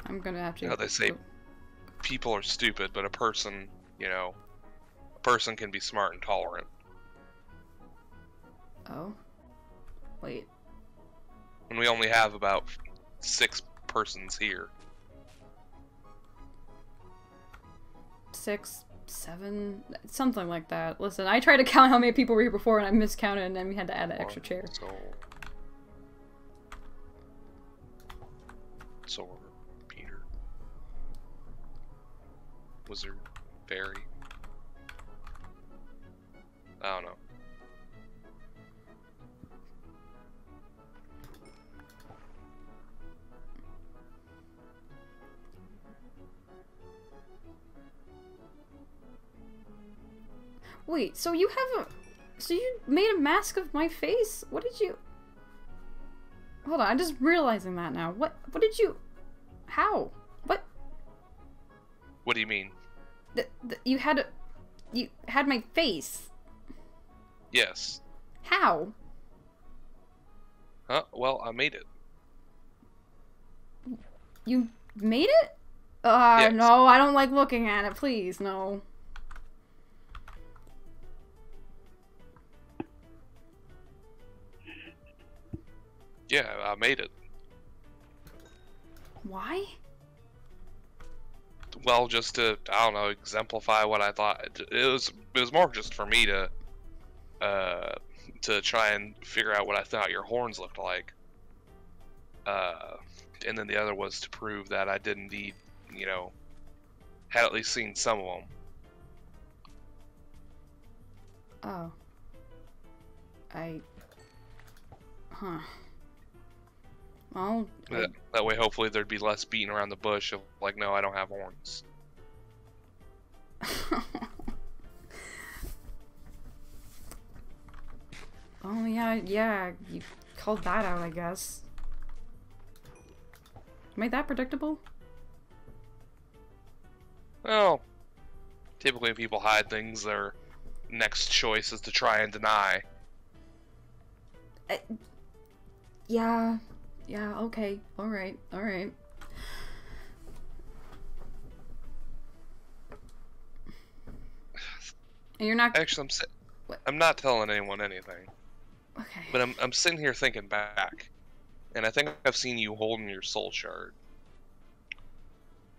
I'm gonna have to...
You know, they say people are stupid, but a person, you know, a person can be smart and tolerant.
Oh? Wait.
And we only have about 6 persons here.
6, 7, something like that. Listen, I tried to count how many people were here before and I miscounted and then we had to add an extra chair.
Sword, Peter, Wizard, Fairy. I don't know.
Wait, so you have a... So you made a mask of my face? What did you... Hold on, I'm just realizing that now. What did you... How? What?
What do you mean?
You had my face.
Yes.
How?
Huh? Well, I made it.
You made it?
Yes.
No, I don't like looking at it. Please, no.
Yeah, I made it.
Why?
Well, just to, I don't know, exemplify what I thought. It was more just for me to try and figure out what I thought your horns looked like. And then the other was to prove that I did indeed, you know, had at least seen some of them.
Oh. Huh. Well,
That way, hopefully, there'd be less beating around the bush of, like, no, I don't have horns.
Oh, yeah, you called that out, I guess. Made that predictable?
Well, typically when people hide things, their next choice is to try and deny.
Yeah, okay, alright. And you're not...
Actually, I'm not telling anyone anything.
Okay.
But I'm sitting here thinking back, and I think I've seen you holding your soul shard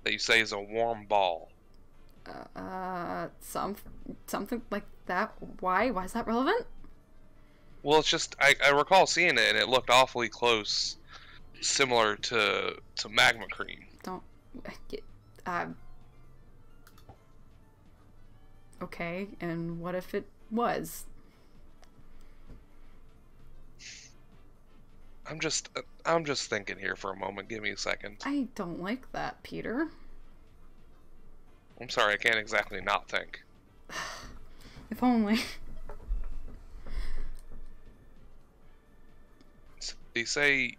that you say is a warm ball.
Something like that. Why? Why is that relevant?
Well, it's just I recall seeing it, and it looked awfully close, similar to magma cream.
Don't. Okay, and what if it was?
I'm just thinking here for a moment. Give me a second.
I don't like that, Peter.
I'm sorry, I can't exactly not think.
If only.
So you say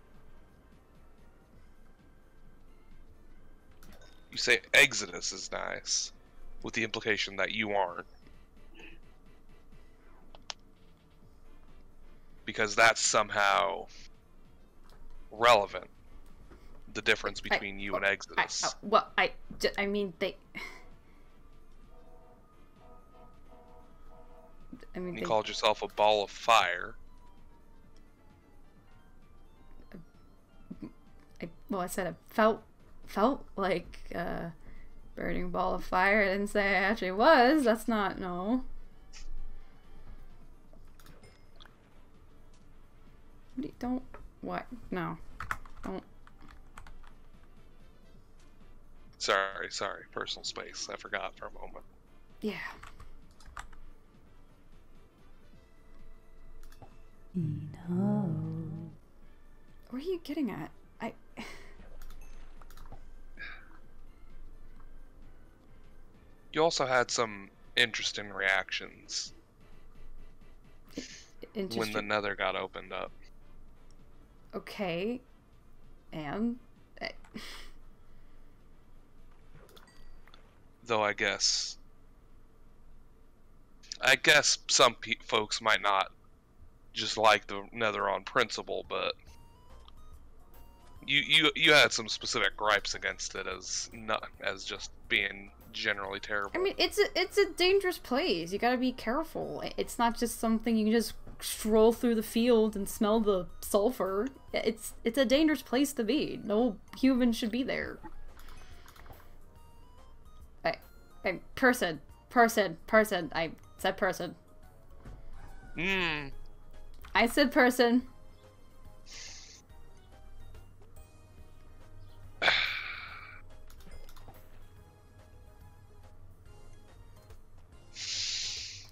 Exodus is nice, with the implication that you aren't. Because that's somehow relevant. The difference between you and Exodus.
I mean,
You called yourself a ball of fire.
I said it felt like a burning ball of fire. I didn't say I actually was. That's not, no. Don't, what? No. Don't.
Sorry, personal space. I forgot for a moment.
Yeah.
No.
What are you getting at?
You also had some interesting reactions when the nether got opened up.
Okay. And?
Though I guess some folks might not just like the nether on principle, but you had some specific gripes against it as just being generally terrible.
I mean, it's a dangerous place. You gotta be careful. It's not just something you can just stroll through the field and smell the sulfur. It's a dangerous place to be. No human should be there. Person. I said person. I said person.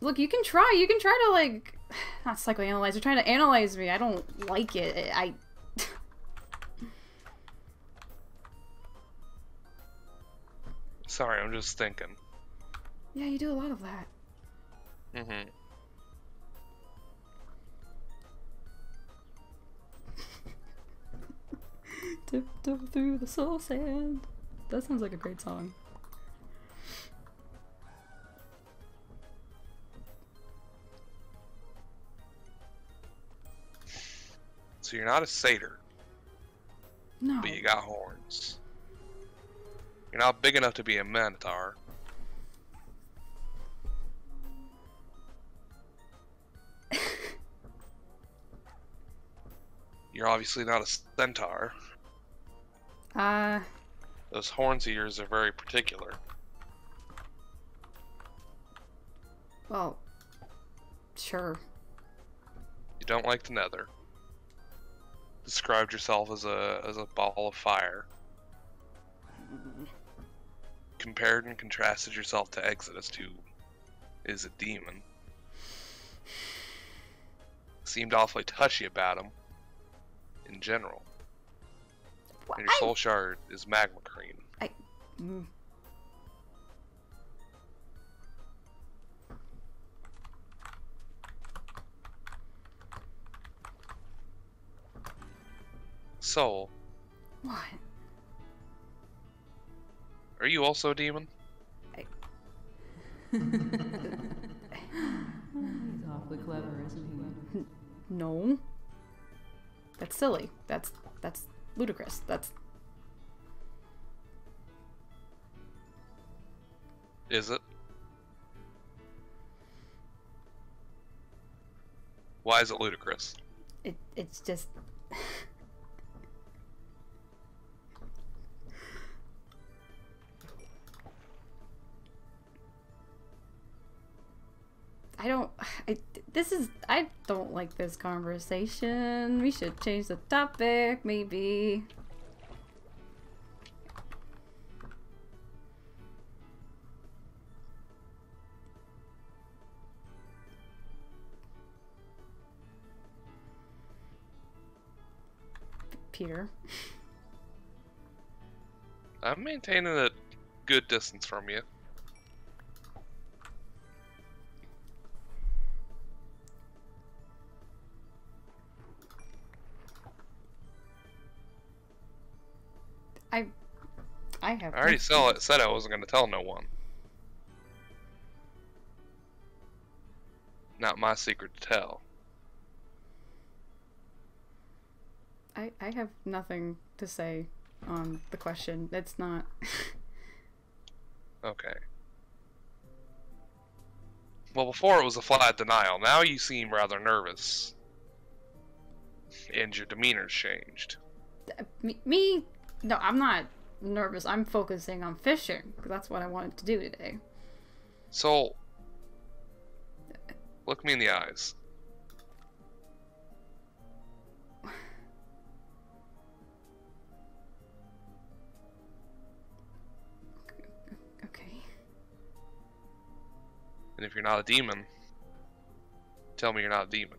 Look, you can try to, like, not psychoanalyze, you're trying to analyze me. I don't like it.
Sorry, I'm just thinking.
Yeah, you do a lot of that. Tiptoe through the soul sand. That sounds like a great song.
So you're not a satyr,
No.
but you got horns. You're not big enough to be a minotaur. You're obviously not a centaur. Those horns of yours are very particular.
Well, sure.
You don't like the nether. Described yourself as a ball of fire. Compared and contrasted yourself to Exodus, who is a demon. Seemed awfully touchy about him in general.
What?
And your soul shard is magma cream. Soul,
What?
are you also a demon?
He's awfully clever, isn't he?
No. That's silly. That's ludicrous. That's...
Is it? Why is it ludicrous?
It's just... I don't like this conversation. We should change the topic, maybe. Peter.
I'm maintaining a good distance from you.
I have...
I already said I wasn't going to tell no one. Not my secret to tell.
I have nothing to say on the question. It's not...
Okay. Well, before it was a flat denial. Now you seem rather nervous. And your demeanor's changed.
Me? No, I'm not nervous. I'm focusing on fishing, because that's what I wanted to do today.
Soul, look me in the eyes.
Okay.
And if you're not a demon, tell me you're not a demon.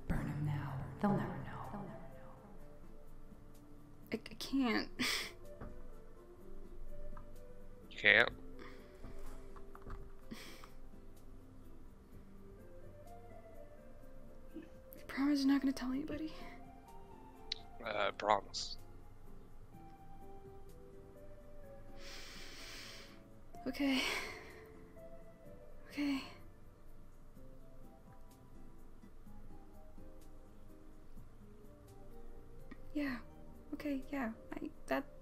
Burn him now. They'll never know.
I can't.
You can't?
I promise you're not going to tell anybody.
I promise.
Okay. Okay. Yeah. Okay, yeah.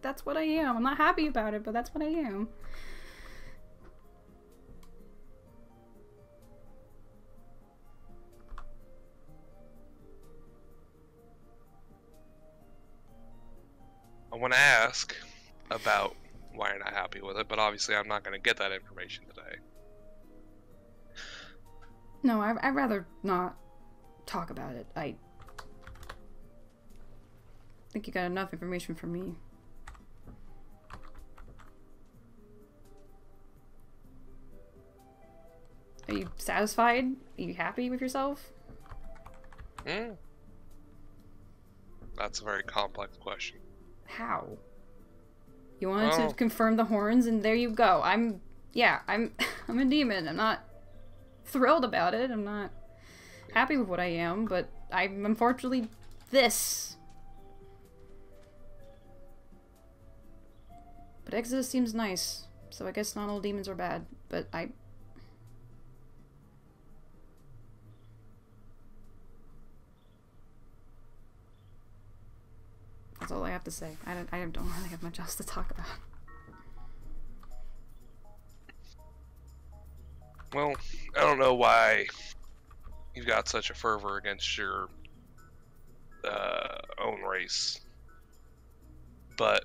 That's what I am. I'm not happy about it, but that's what I am.
I want to ask about why you're not happy with it, but obviously I'm not going to get that information today.
No, I'd rather not talk about it. I think you got enough information from me. Are you satisfied? Are you happy with yourself?
That's a very complex question.
How? You wanted to confirm the horns, and there you go. I'm a demon. I'm not thrilled about it. I'm not happy with what I am, but I'm unfortunately this. But Exodus seems nice, so I guess not all demons are bad, but that's all I have to say. I don't really have much else to talk about.
Well, I don't know why you've got such a fervor against your own race, but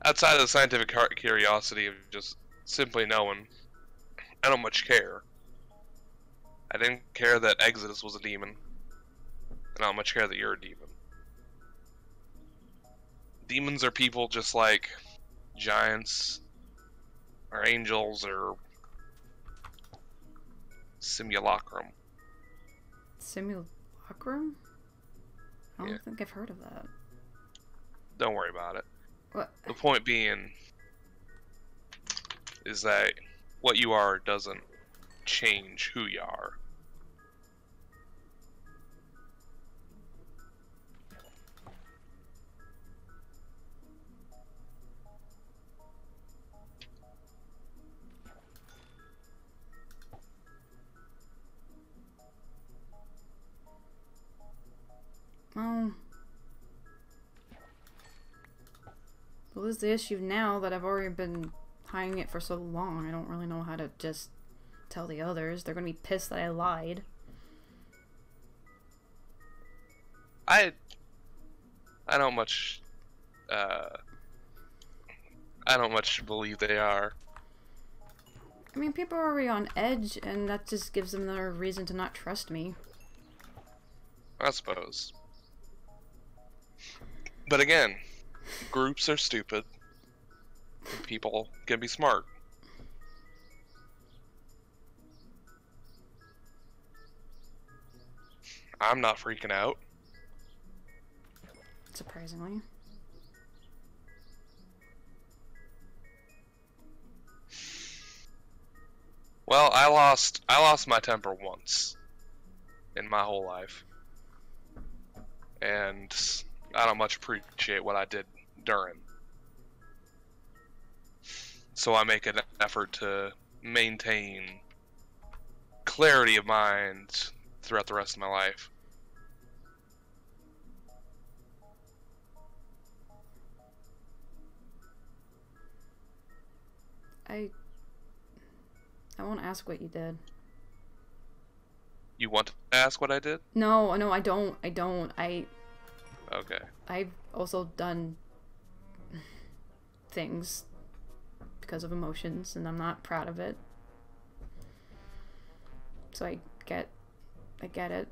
outside of the scientific curiosity of just simply knowing, I don't much care. I didn't care that Exodus was a demon. I don't much care that you're a demon. Demons are people just like giants, or angels, or simulacrum.
Simulacrum? I don't think I've heard of that.
Don't worry about it.
What?
The point being is that what you are doesn't change who you are.
Well, this is the issue now that I've already been hiding it for so long. I don't really know how to just tell the others. They're gonna be pissed that I lied.
I don't much believe they are.
I mean, people are already on edge, and that just gives them another reason to not trust me.
I suppose. But again, groups are stupid. And people can be smart. I'm not freaking out.
Surprisingly.
Well, I lost my temper once in my whole life. And I don't much appreciate what I did during. So I make an effort to maintain clarity of mind throughout the rest of my life.
I won't ask what you did.
You want to ask what I did?
No, I don't.
Okay.
I've also done things because of emotions, and I'm not proud of it. So I get it.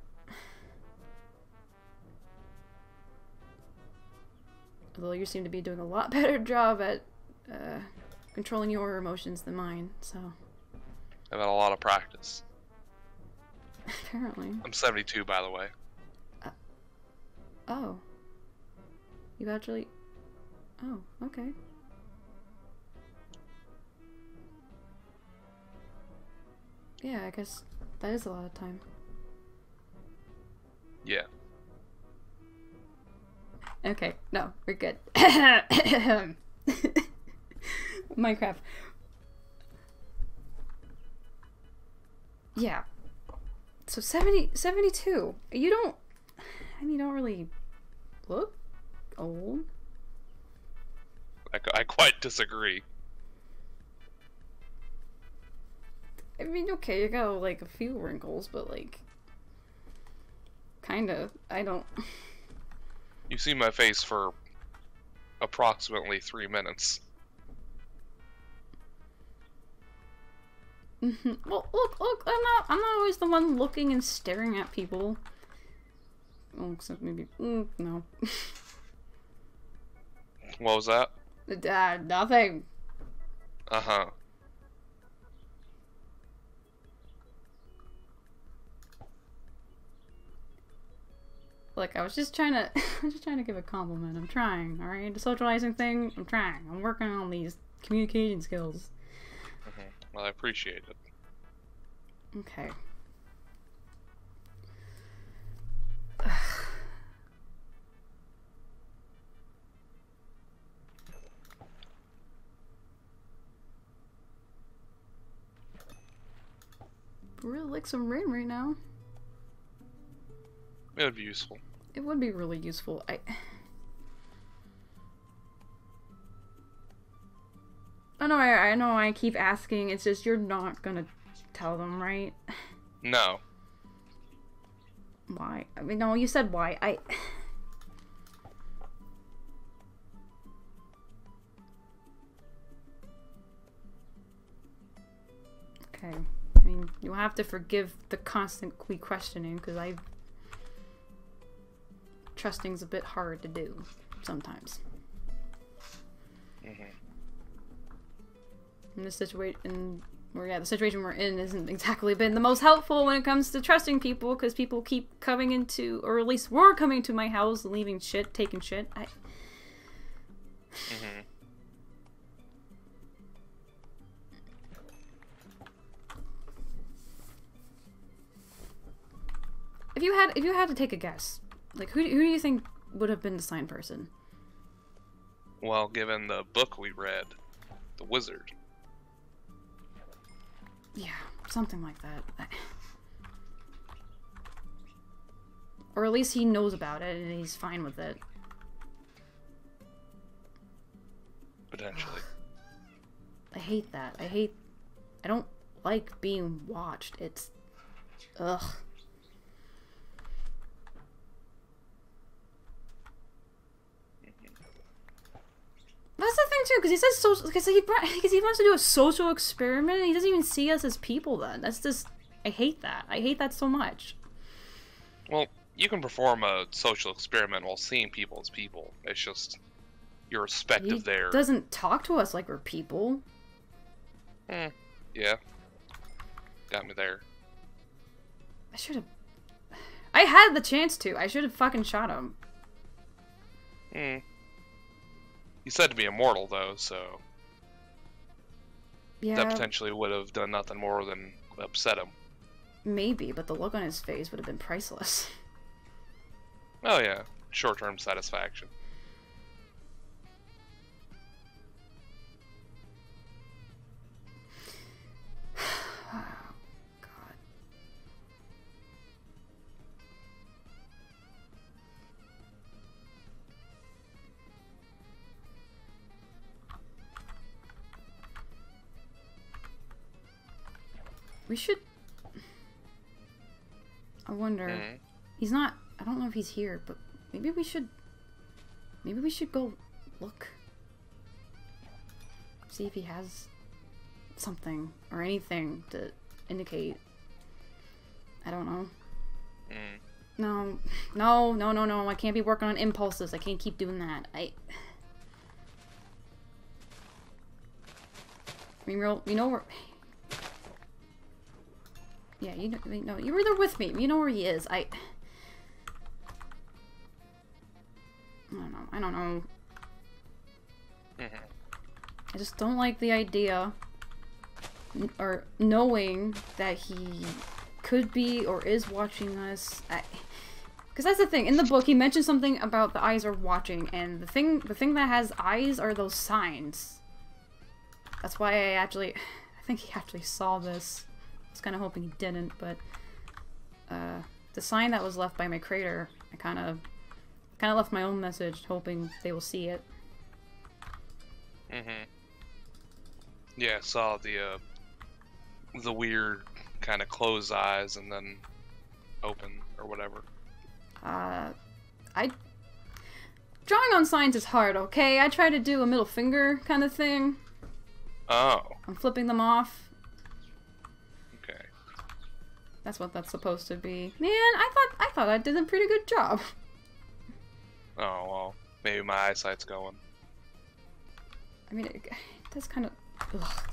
Although you seem to be doing a lot better job at controlling your emotions than mine, so.
I've had a lot of practice.
Apparently.
I'm 72, by the way.
Oh. You actually... Oh, okay. Yeah, I guess that is a lot of time.
Yeah.
Okay, no, we're good. Minecraft. Yeah. So 72. You don't... I mean, you don't really look old.
I quite disagree.
I mean, okay, you got, like, a few wrinkles, but, like... Kinda. I don't...
You've seen my face for approximately 3 minutes.
Well, look, I'm not always the one looking and staring at people. Well, except maybe, no.
What was that?
Nothing.
Uh-huh.
Look, I was just trying to, give a compliment. I'm trying, alright? The socializing thing, I'm trying. I'm working on these communication skills.
Well, I appreciate it.
Okay. really like some rain right now.
It would be useful.
It would be really useful. I know I keep asking, it's just you're not gonna tell them, right?
No.
Why? I mean, no, you said why. Okay. I mean, you'll have to forgive the constant questioning, because trusting's a bit hard to do sometimes.
Mm-hmm.
In this situation, the situation we're in isn't exactly been the most helpful when it comes to trusting people, because people keep coming into, or at least were coming to my house, leaving shit, taking shit.
Mm-hmm.
If you had to take a guess, like who do you think would have been the sign person?
Well, given the book we read, the wizard.
Yeah, something like that. Or at least he knows about it and he's fine with it.
Potentially.
I hate that. I don't like being watched. It's... ugh. That's the thing too, because he says social, because he wants to do a social experiment, and he doesn't even see us as people. Then that's just, I hate that. I hate that so much.
Well, you can perform a social experiment while seeing people as people. It's just your respect of their.
He doesn't talk to us like we're people.
Yeah. Got me there.
I should have. I had the chance to. I should have fucking shot him.
He's said to be immortal, though, so...
Yeah.
That potentially would have done nothing more than upset him.
Maybe, but the look on his face would have been priceless.
Oh yeah, short-term satisfaction.
We should... I wonder... He's not... I don't know if he's here, but maybe we should... Maybe we should go look. See if he has something or anything to indicate. I don't know. No. I can't be working on impulses. I can't keep doing that. I mean, you know where... Yeah, you know, you were there with me. You know where he is. I don't know. I just don't like the idea, or knowing that he could be or is watching us. Because that's the thing. In the book, he mentioned something about the eyes are watching, and the thing that has eyes are those signs. That's why I think he actually saw this. I was kind of hoping he didn't, but the sign that was left by my crater, I kind of left my own message, hoping they will see it.
Yeah, I saw the weird kind of closed eyes and then open or whatever.
Drawing on signs is hard, okay? I try to do a middle finger kind of thing.
Oh.
I'm flipping them off.
Okay.
That's what that's supposed to be. Man, I thought I did a pretty good job.
Oh, well, maybe my eyesight's going.
I mean, that's kind of... Ugh.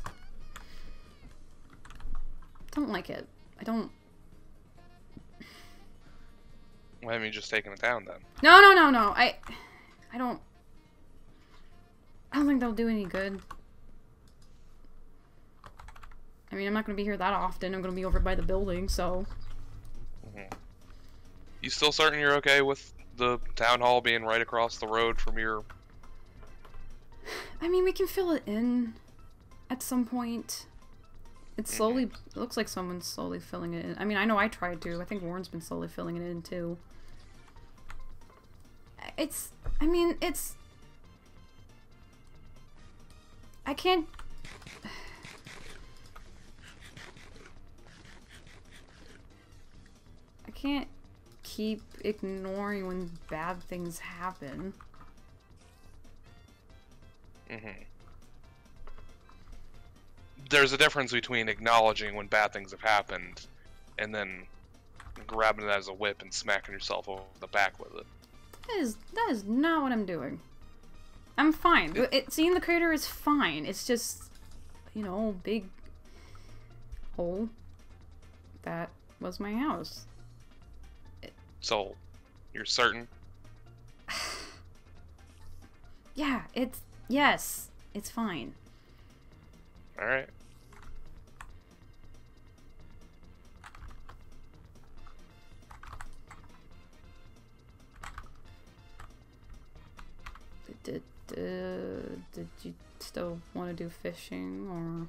Don't like it. I don't...
Why haven't you just taken it down, then?
No. I don't think they'll do any good. I mean, I'm not going to be here that often. I'm going to be over by the building, so...
You still certain you're okay with the town hall being right across the road from your...
I mean, we can fill it in at some point. It's slowly, it looks like someone's slowly filling it in. I mean, I know I tried to. I think Warren's been slowly filling it in too. I mean, I can't... I can't keep ignoring when bad things happen.
There's a difference between acknowledging when bad things have happened and then grabbing it as a whip and smacking yourself over the back with it.
That is not what I'm doing. I'm fine. Seeing the crater is fine. It's just, you know, big hole. That was my house.
So, you're certain?
Yeah, yes, it's fine.
Alright.
Did you still want to do fishing, or?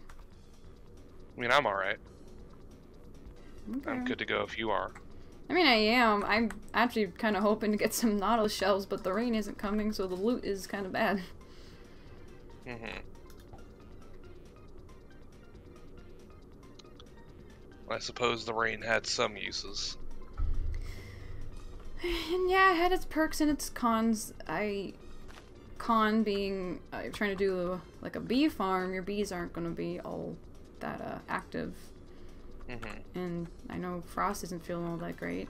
I mean, I'm alright.
Okay.
I'm good to go if you are.
I mean, I am. I'm actually kind of hoping to get some Nautilus shells, but the rain isn't coming, so the loot is kind of bad.
I suppose the rain had some uses.
And yeah, it had its perks and its cons. Con being, you're trying to do like a bee farm, your bees aren't going to be all that active. And I know Frost isn't feeling all that great.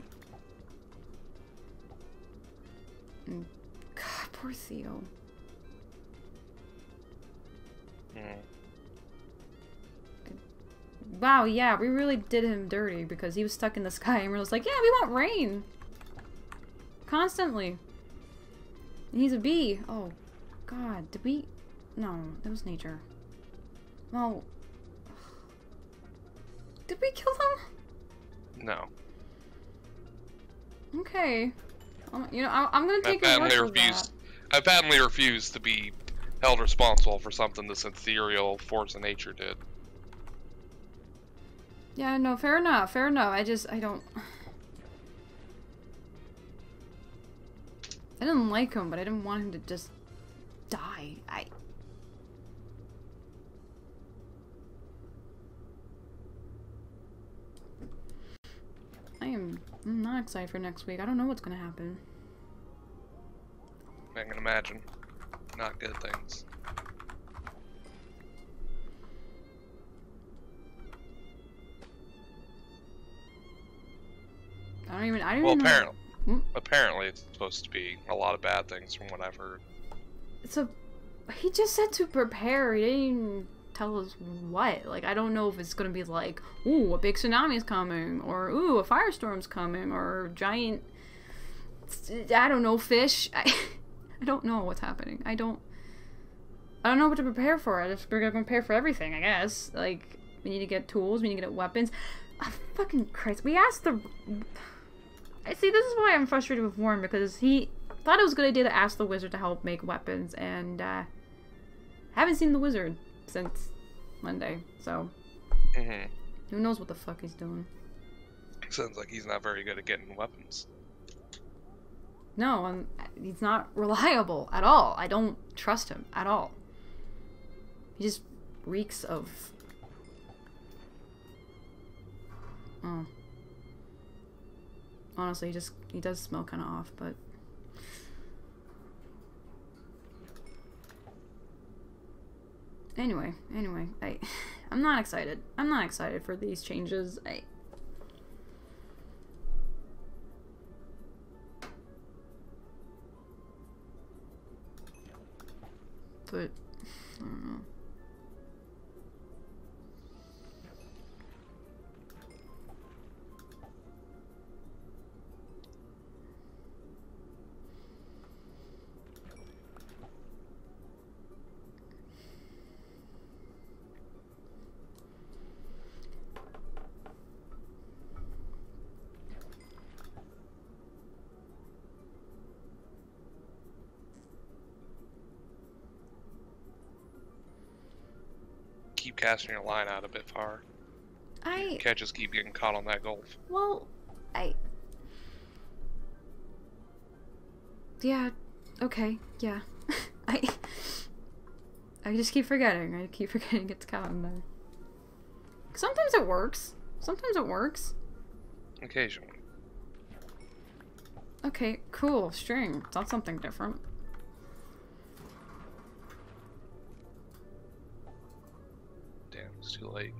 And God, poor Theo. Wow, yeah, we really did him dirty because he was stuck in the sky and we was like, yeah, we want rain. Constantly. And he's a bee. Oh, God, did we? No, that was nature. Well, did we kill them?
No.
Okay. You know, I'm gonna take a word for that.
I patently refuse to be held responsible for something this ethereal force of nature did.
Yeah, no, fair enough, fair enough. I don't... I didn't like him, but I didn't want him to just die. I'm not excited for next week. I don't know what's gonna happen.
I can imagine. Not good things.
I don't even know.
Apparently it's supposed to be a lot of bad things from what I've heard.
He just said to prepare. He didn't even tell us what. Like, I don't know if it's gonna be like, ooh, a big tsunami's coming, or ooh, a firestorm's coming, or giant, I don't know, fish. I don't know what's happening. I don't know what to prepare for. We're gonna prepare for everything, I guess. Like, we need to get tools, we need to get weapons. Oh, fucking Christ. We asked the... I see, this is why I'm frustrated with Warren, because he thought it was a good idea to ask the wizard to help make weapons, and haven't seen the wizard since Monday, so who knows what the fuck he's doing.
Sounds like he's not very good at getting weapons.
No, he's not reliable at all. I don't trust him at all. He just reeks of... Oh. Honestly, he does smell kind of off, but... Anyway, I'm not excited. I'm not excited for these changes. But, I don't know.
Keep casting your line out a bit far. Catches keep getting caught on that gulf.
Well, yeah, okay, yeah. I just keep forgetting. I keep forgetting it's caught in there. Sometimes it works. Sometimes it works.
Occasionally.
Okay, cool. String. It's not something different.
Damn, it's too late.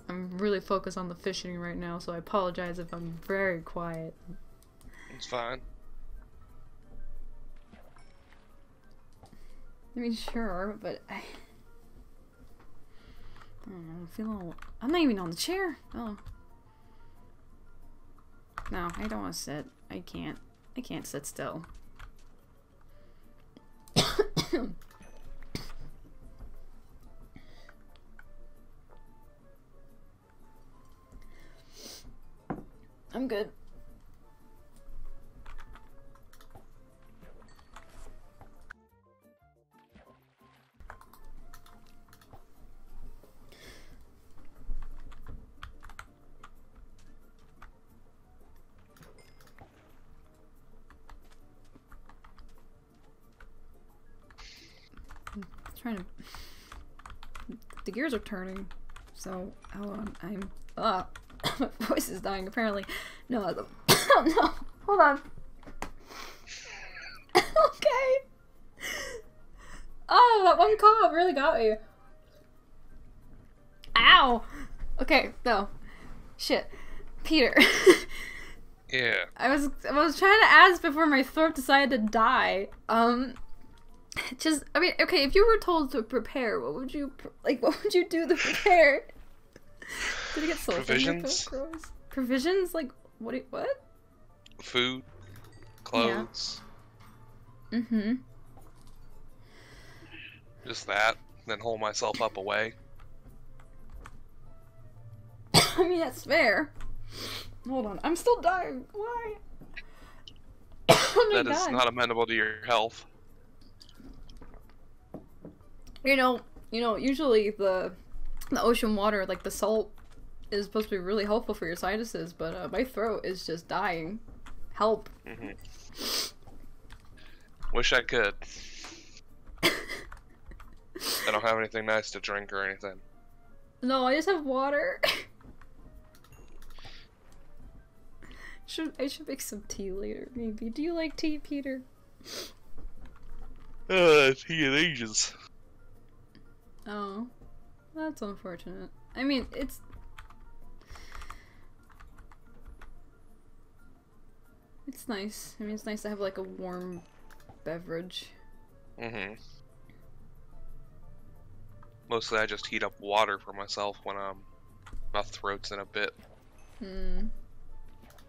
I'm really focused on the fishing right now, so I apologize if I'm very quiet.
It's fine.
I mean, sure, but I don't know, I feel a little... I'm not even on the chair. Oh. No, I don't want to sit. I can't sit still. I'm good. I'm trying to... The gears are turning, so hold on. My voice is dying apparently. No, oh no, hold on. Okay. Oh, that one cough really got me. Ow. Okay, no. Shit. Peter.
Yeah.
I was trying to ask before my throat decided to die. I mean, okay, if you were told to prepare, what would you do to prepare? Did it get soul?
Provisions?
Provisions? Like, what?
Food. Clothes.
Yeah. Mm-hmm.
Just that. Then hole myself up away.
I mean, that's fair. Hold on. I'm still dying. Why? Oh my
That is
God.
not amenable to your health.
You know, usually the ocean water, like the salt, is supposed to be really helpful for your sinuses, but my throat is just dying. Help.
Mm-hmm. Wish I could. I don't have anything nice to drink or anything.
No, I just have water. I should make some tea later, maybe. Do you like tea, Peter?
Tea and Asians.
Oh, that's unfortunate. I mean, it's nice. I mean, it's nice to have like a warm beverage.
Mm-hmm. Mostly I just heat up water for myself when my throat's in a bit.
Hmm.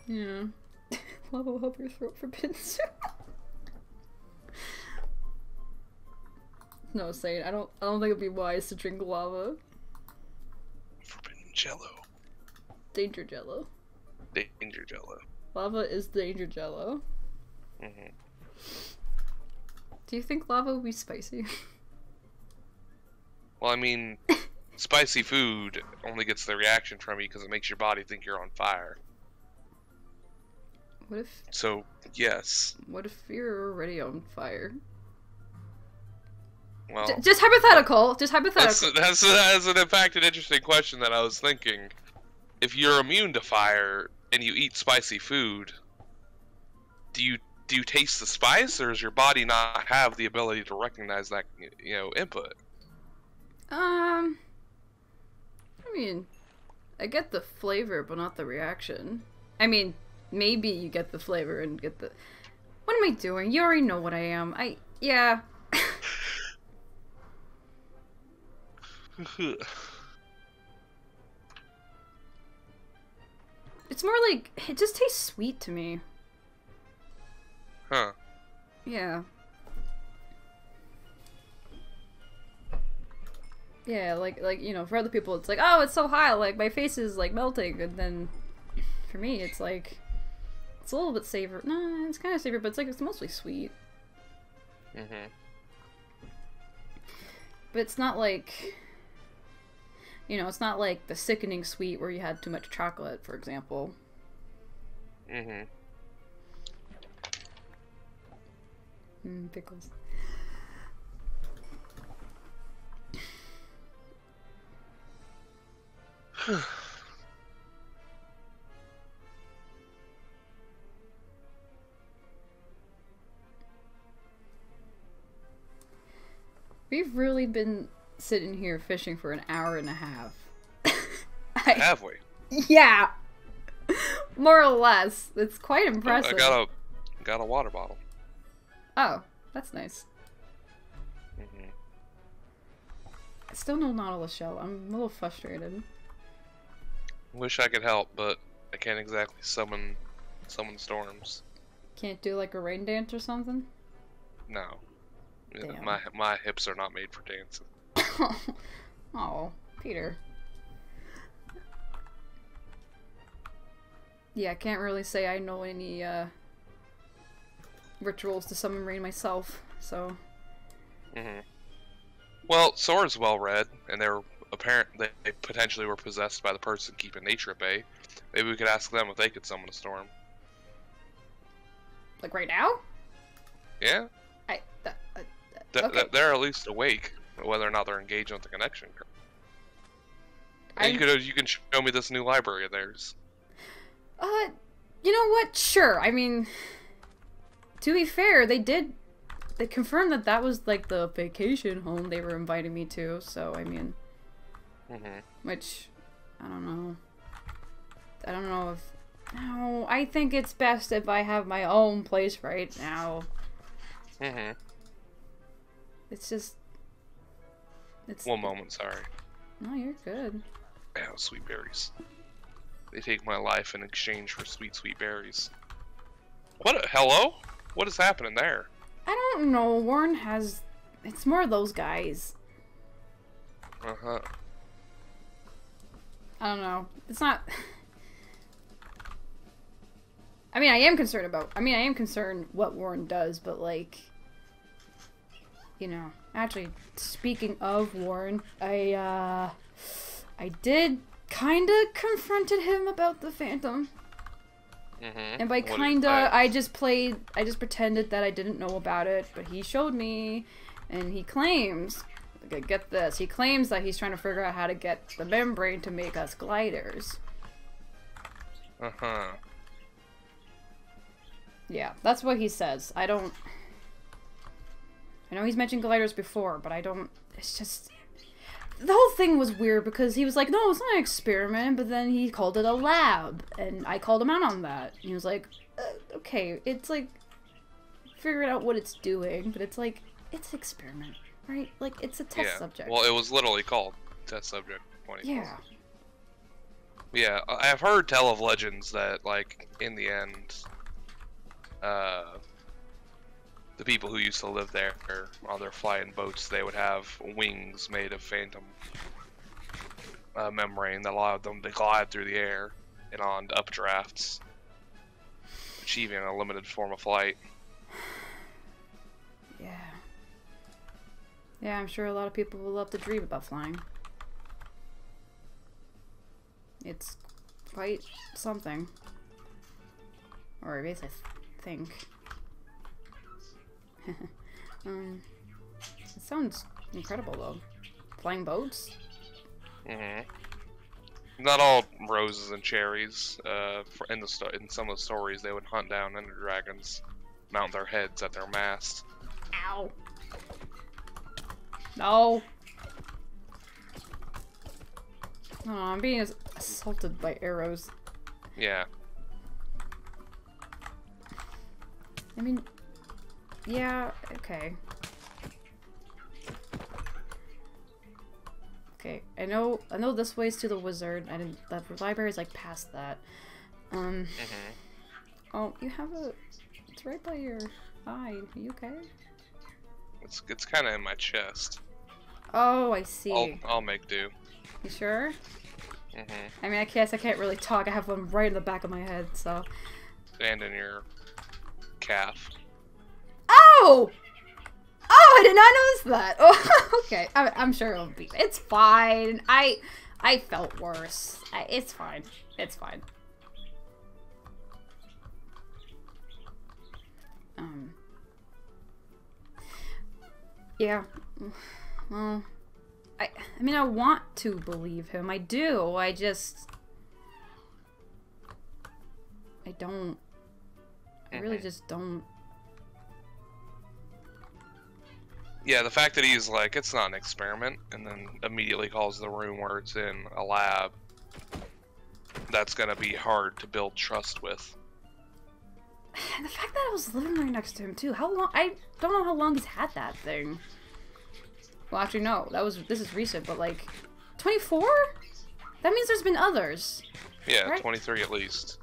Yeah. Lava will help your throat forbidden soup. No, saying I don't think it'd be wise to drink lava.
Forbidden Jello.
Danger Jello.
Danger Jello.
Lava is danger Jello.
Mm-hmm.
Do you think lava would be spicy?
Well, I mean, spicy food only gets the reaction from you because it makes your body think you're on fire.
What if?
So, yes.
What if you're already on fire?
Well,
just hypothetical. Just hypothetical.
That's in fact an interesting question that I was thinking. If you're immune to fire and you eat spicy food, do you taste the spice, or does your body not have the ability to recognize that input?
I mean, I get the flavor, but not the reaction. I mean, maybe you get the flavor and get the... What am I doing? You already know what I am. Yeah. It's more like, it just tastes sweet to me.
Huh.
Yeah. Yeah, like, you know, for other people it's like, oh, it's so hot, like, my face is, like, melting, and then, for me, it's like, it's a little bit savory. No, it's kind of savory, but it's like, it's mostly sweet.
Mm-hmm.
But it's not like, you know, it's not like the sickening sweet where you had too much chocolate, for example.
Mm-hmm.
Pickles. We've really been sitting here fishing for an hour and a half.
Have we?
Yeah! More or less. It's quite impressive.
I got a water bottle.
Oh, that's nice.
Mm-hmm.
Still no Nautilus shell. I'm a little frustrated.
Wish I could help, but I can't exactly summon storms.
Can't do like a rain dance or something?
No.
Damn.
My hips are not made for dancing.
Oh, Peter. Yeah, I can't really say I know any rituals to summon rain myself, so.
Mm-hmm. Well, Sora's well read, and they potentially were possessed by the person keeping nature at bay. Maybe we could ask them if they could summon a storm.
Like right now?
Yeah.
Okay.
They're at least awake, whether or not they're engaged with the connection. And you can show me this new library of theirs.
You know what? Sure. I mean, to be fair, they confirmed that that was like the vacation home they were inviting me to. So I mean, which I don't know. I don't know if. No, I think it's best if I have my own place right now. It's just. It's.
One moment, sorry.
No, you're good.
Yeah, sweet berries. They take my life in exchange for sweet, sweet berries. Hello? What is happening there?
I don't know. Warren has. It's more those guys.
Uh-huh.
I don't know. It's not. I mean, I am concerned what Warren does, but like. You know. Actually, speaking of Warren, I did kinda confronted him about the Phantom. And by kinda, I just pretended that I didn't know about it, but he showed me, and he claims, okay, get this, he claims that he's trying to figure out how to get the membrane to make us gliders.
Uh-huh.
Yeah, that's what he says. I know he's mentioned gliders before, but it's just... The whole thing was weird because he was like, no, it's not an experiment, but then he called it a lab, and I called him out on that. And he was like, okay, it's like, figuring out what it's doing, but it's like, it's an experiment, right? Like, it's a test subject.
Well, it was literally called test subject 20.
Yeah.
Yeah, I've heard tell of legends that, like, in the end, the people who used to live there on their flying boats, they would have wings made of phantom membrane that allowed them to glide through the air and on updrafts, achieving a limited form of flight.
Yeah. Yeah, I'm sure a lot of people will love to dream about flying. It's quite something. Or at least I think. It sounds incredible though. Flying boats?
Not all roses and cherries. In some of the stories, they would hunt down ender dragons, mount their heads at their mast.
Ow. No. Oh, I'm being assaulted by arrows.
Yeah.
I mean, yeah, okay. Okay, I know this way's to the wizard. The library's like past that. Oh, you have it's right by your eye. Are you okay?
It's kind of in my chest.
Oh, I see.
I'll make do.
You sure? I mean, I guess I can't really talk. I have one right in the back of my head, so.
And in your calf.
Oh! Oh, I did not notice that. Oh, okay. I'm sure it'll be. It's fine. I felt worse. It's fine. It's fine. Yeah. Well, I mean, I want to believe him. I do. I don't. I really just don't.
Yeah, the fact that he's like, it's not an experiment, and then immediately calls the room where it's in a lab, that's gonna be hard to build trust with.
And the fact that I was living right next to him too. How long? I don't know how long he's had that thing. Well, actually, no. This is recent, but like, 24? That means there's been others.
Yeah,
right?
23 at least.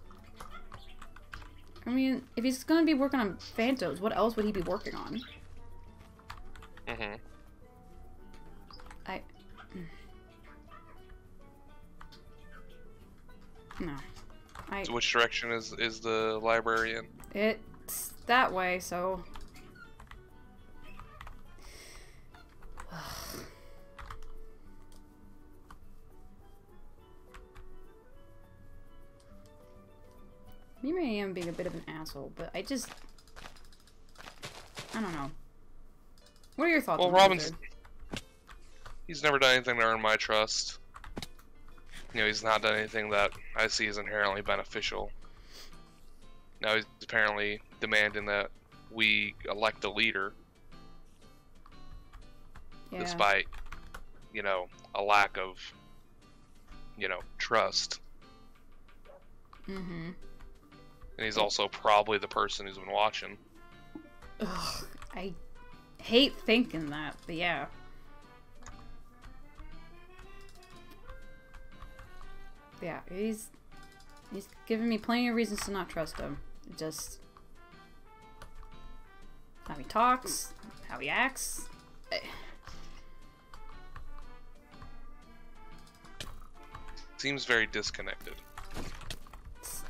I mean, if he's gonna be working on Phantoms, what else would he be working on? No.
So which direction is the library in?
It's that way, so... Maybe I am being a bit of an asshole, but I don't know. What are your thoughts on
Robin's... He's never done anything to earn my trust. You know, he's not done anything that I see as inherently beneficial. Now he's apparently demanding that we elect a leader.
Yeah.
Despite, you know, a lack of, you know, trust. And he's also probably the person who's been watching.
Ugh, I hate thinking that, but yeah. Yeah, he's giving me plenty of reasons to not trust him. Just how he talks, how he acts.
Seems very disconnected.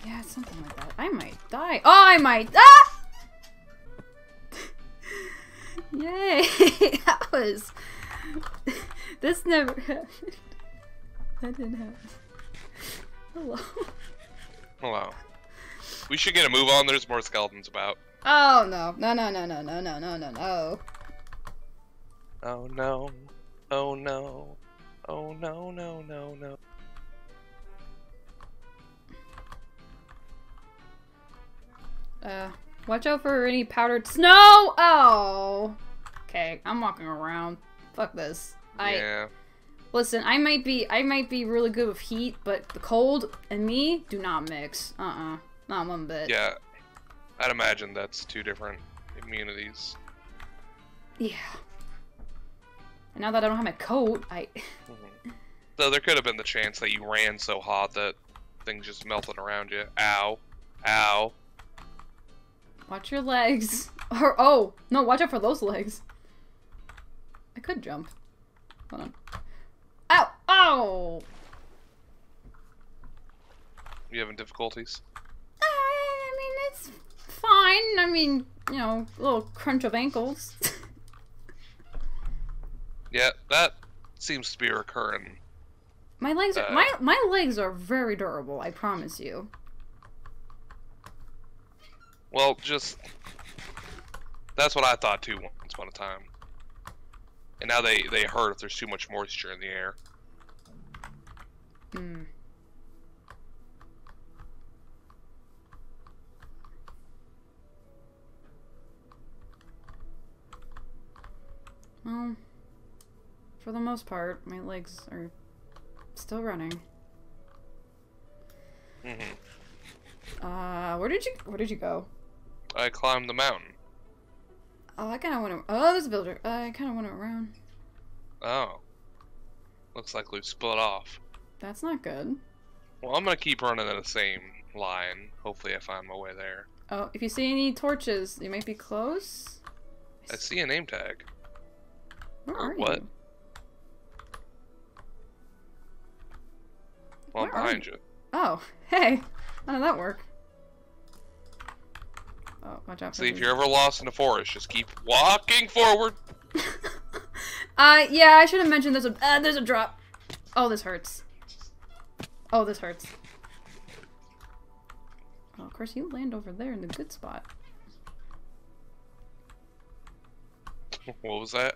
Yeah, it's something like that. I might die. Oh, I might. Ah! Yay! That was. This never happened. That didn't happen. Hello.
Hello. We should get a move on. There's more skeletons about.
Oh no! No! No! No! No! No! No! No! No! No!
Oh no! Oh no! Oh no! No! No! No!
Watch out for any powdered snow! Oh! Okay, I'm walking around. Fuck this.
Yeah.
Listen, I might be really good with heat, but the cold and me do not mix. Not one bit.
Yeah. I'd imagine that's two different immunities.
Yeah. And now that I don't have my coat,
So there could have been the chance that you ran so hot that things just melted around you. Ow. Ow.
Watch your legs. Or, oh! No, watch out for those legs. I could jump. Hold on. Ow! Ow!
You having difficulties?
I mean, it's fine. I mean, you know, a little crunch of ankles.
Yeah, that seems to be recurring.
My legs are my legs are very durable, I promise you.
Well, just that's what I thought too once upon a time. And now they hurt if there's too much moisture in the air.
Well, for the most part, my legs are still running. Where did you go?
I climbed the mountain.
Oh, I kind of went. Oh, there's a builder. I kind of went around.
Oh. Looks like we've split off.
That's not good.
Well, I'm gonna keep running in the same line. Hopefully I find my way there.
Oh, if you see any torches, you might be close.
I see a name tag.
Where are
What?
you?
Well, I'm
Where are
behind you.
Oh, hey. How did that work? Oh, watch out for
See, if
these.
you're ever lost in the forest, just keep walking forward.
Yeah, I should have mentioned there's a drop. Oh, this hurts. Oh, this hurts. Oh, of course, you land over there in the good spot.
What was that?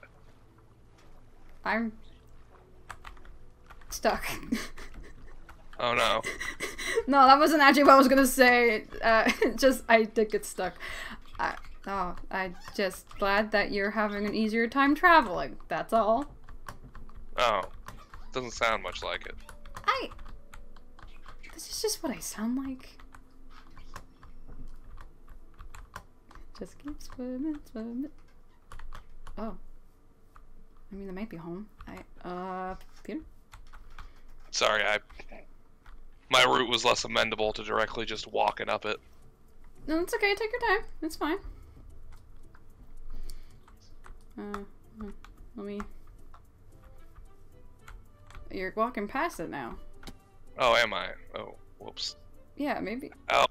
I'm stuck.
Oh no.
No, that wasn't actually what I was gonna say. Just, I did get stuck. I'm just glad that you're having an easier time traveling. That's all.
Oh. Doesn't sound much like it.
This is just what I sound like. Just keep swimming, swimming. Oh. I mean, they might be home. Peter?
Sorry, my route was less amendable to directly just walking up it.
No, it's okay. Take your time. It's fine. Let me... You're walking past it now.
Oh, am I? Oh, whoops.
Yeah, maybe.
Oh,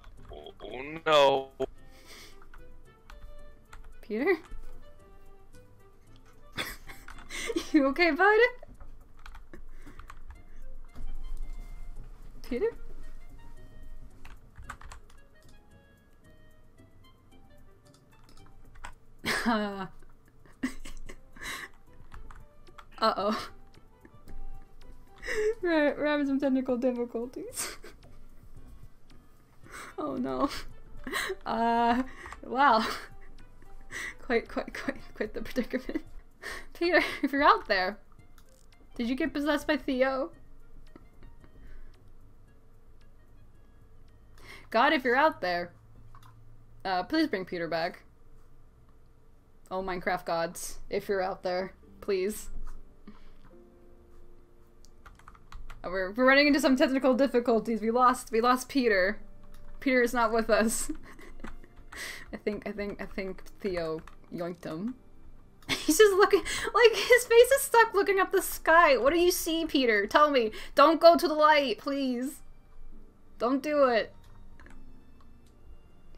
no.
Peter? You okay about it? Peter? Uh-oh. We're having some technical difficulties. Oh no. Wow. Quite the predicament. Peter, if you're out there, did you get possessed by Theo? God, if you're out there, please bring Peter back. Oh, Minecraft gods, if you're out there, please. We're running into some technical difficulties. We lost Peter. Peter is not with us. I think Theo yoinked him. He's just looking, like, his face is stuck looking up the sky. What do you see, Peter? Tell me. Don't go to the light, please. Don't do it.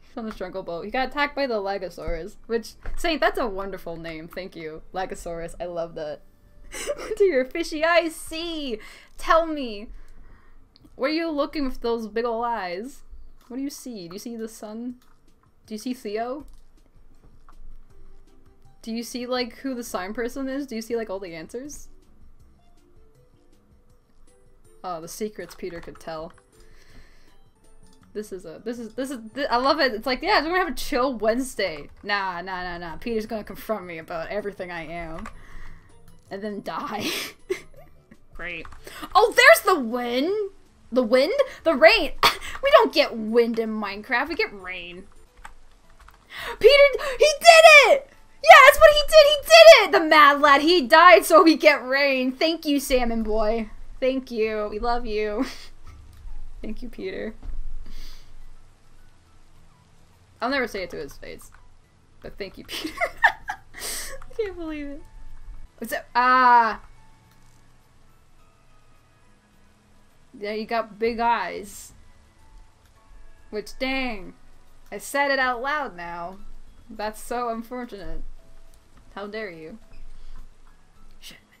He's on the struggle boat. He got attacked by the Legosaurus, which, Saint, that's a wonderful name. Thank you. Legosaurus. I love that. What do your fishy eyes see? Tell me. Where are you looking with those big ol' eyes? What do you see? Do you see the sun? Do you see Theo? Do you see, like, who the sign person is? Do you see, like, all the answers? Oh, the secrets Peter could tell. I love it. It's like, yeah, we're gonna have a chill Wednesday. Nah. Peter's gonna confront me about everything I am. And then die. Great. Oh, there's the wind! The wind? The rain! We don't get wind in Minecraft, we get rain. Peter, he did it! Yeah, that's what he did! He did it! The mad lad, he died so we get rain. Thank you, Salmon Boy. Thank you. We love you. Thank you, Peter. I'll never say it to his face. But thank you, Peter. I can't believe it. What's up? Ah! Yeah, you got big eyes. Which, dang. I said it out loud now. That's so unfortunate. How dare you? Shit, I